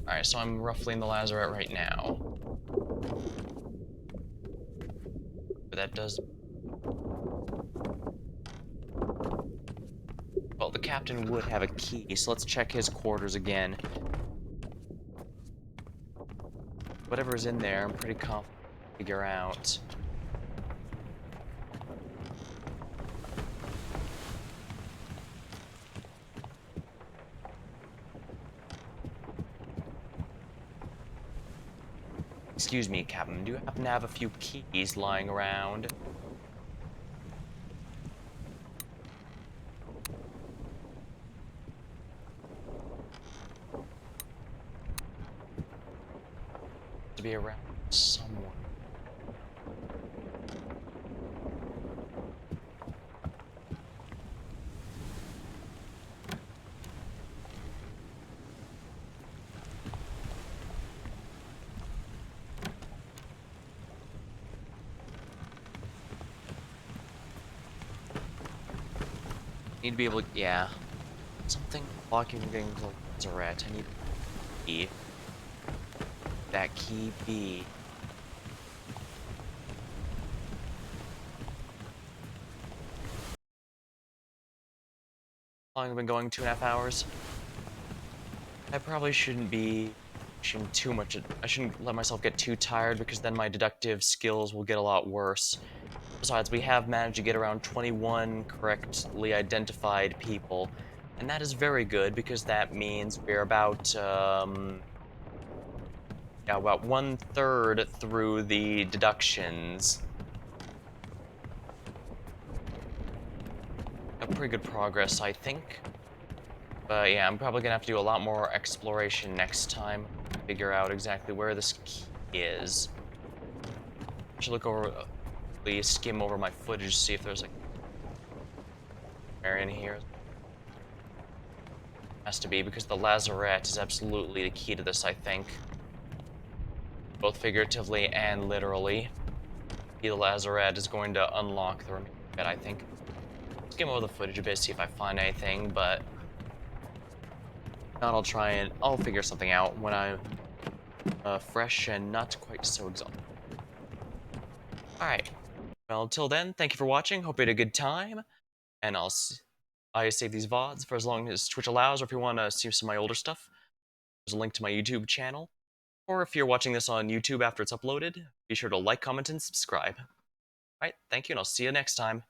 Alright, so I'm roughly in the lazarette right now. But that does... Well, the captain would have a key, so let's check his quarters again. Whatever's in there, I'm pretty confident to figure out. Excuse me, Captain, do you happen to have a few keys lying around? To be around somewhere. Need to be able to, yeah. Something blocking me getting close to Rat. I need a key. That key be. How long have I been going? 2.5 hours? I probably shouldn't be pushing too much. I shouldn't let myself get too tired because then my deductive skills will get a lot worse. Besides, we have managed to get around 21 correctly identified people, and that is very good because that means we're about, yeah, about 1/3 through the deductions. A pretty good progress, I think. But yeah, I'm probably gonna have to do a lot more exploration next time to figure out exactly where this key is. I should look over, skim over my footage to see if there's like in here. Has to be, because the lazarette is absolutely the key to this, I think. Both figuratively and literally. The lazarette is going to unlock the remaining bit, I think. Skim over the footage a bit, see if I find anything, but if not, I'll figure something out when I'm fresh and not quite so exhausted. Alright. Well, until then, thank you for watching. Hope you had a good time. And I save these VODs for as long as Twitch allows, or if you want to see some of my older stuff, there's a link to my YouTube channel. Or if you're watching this on YouTube after it's uploaded, be sure to like, comment, and subscribe. Alright, thank you, and I'll see you next time.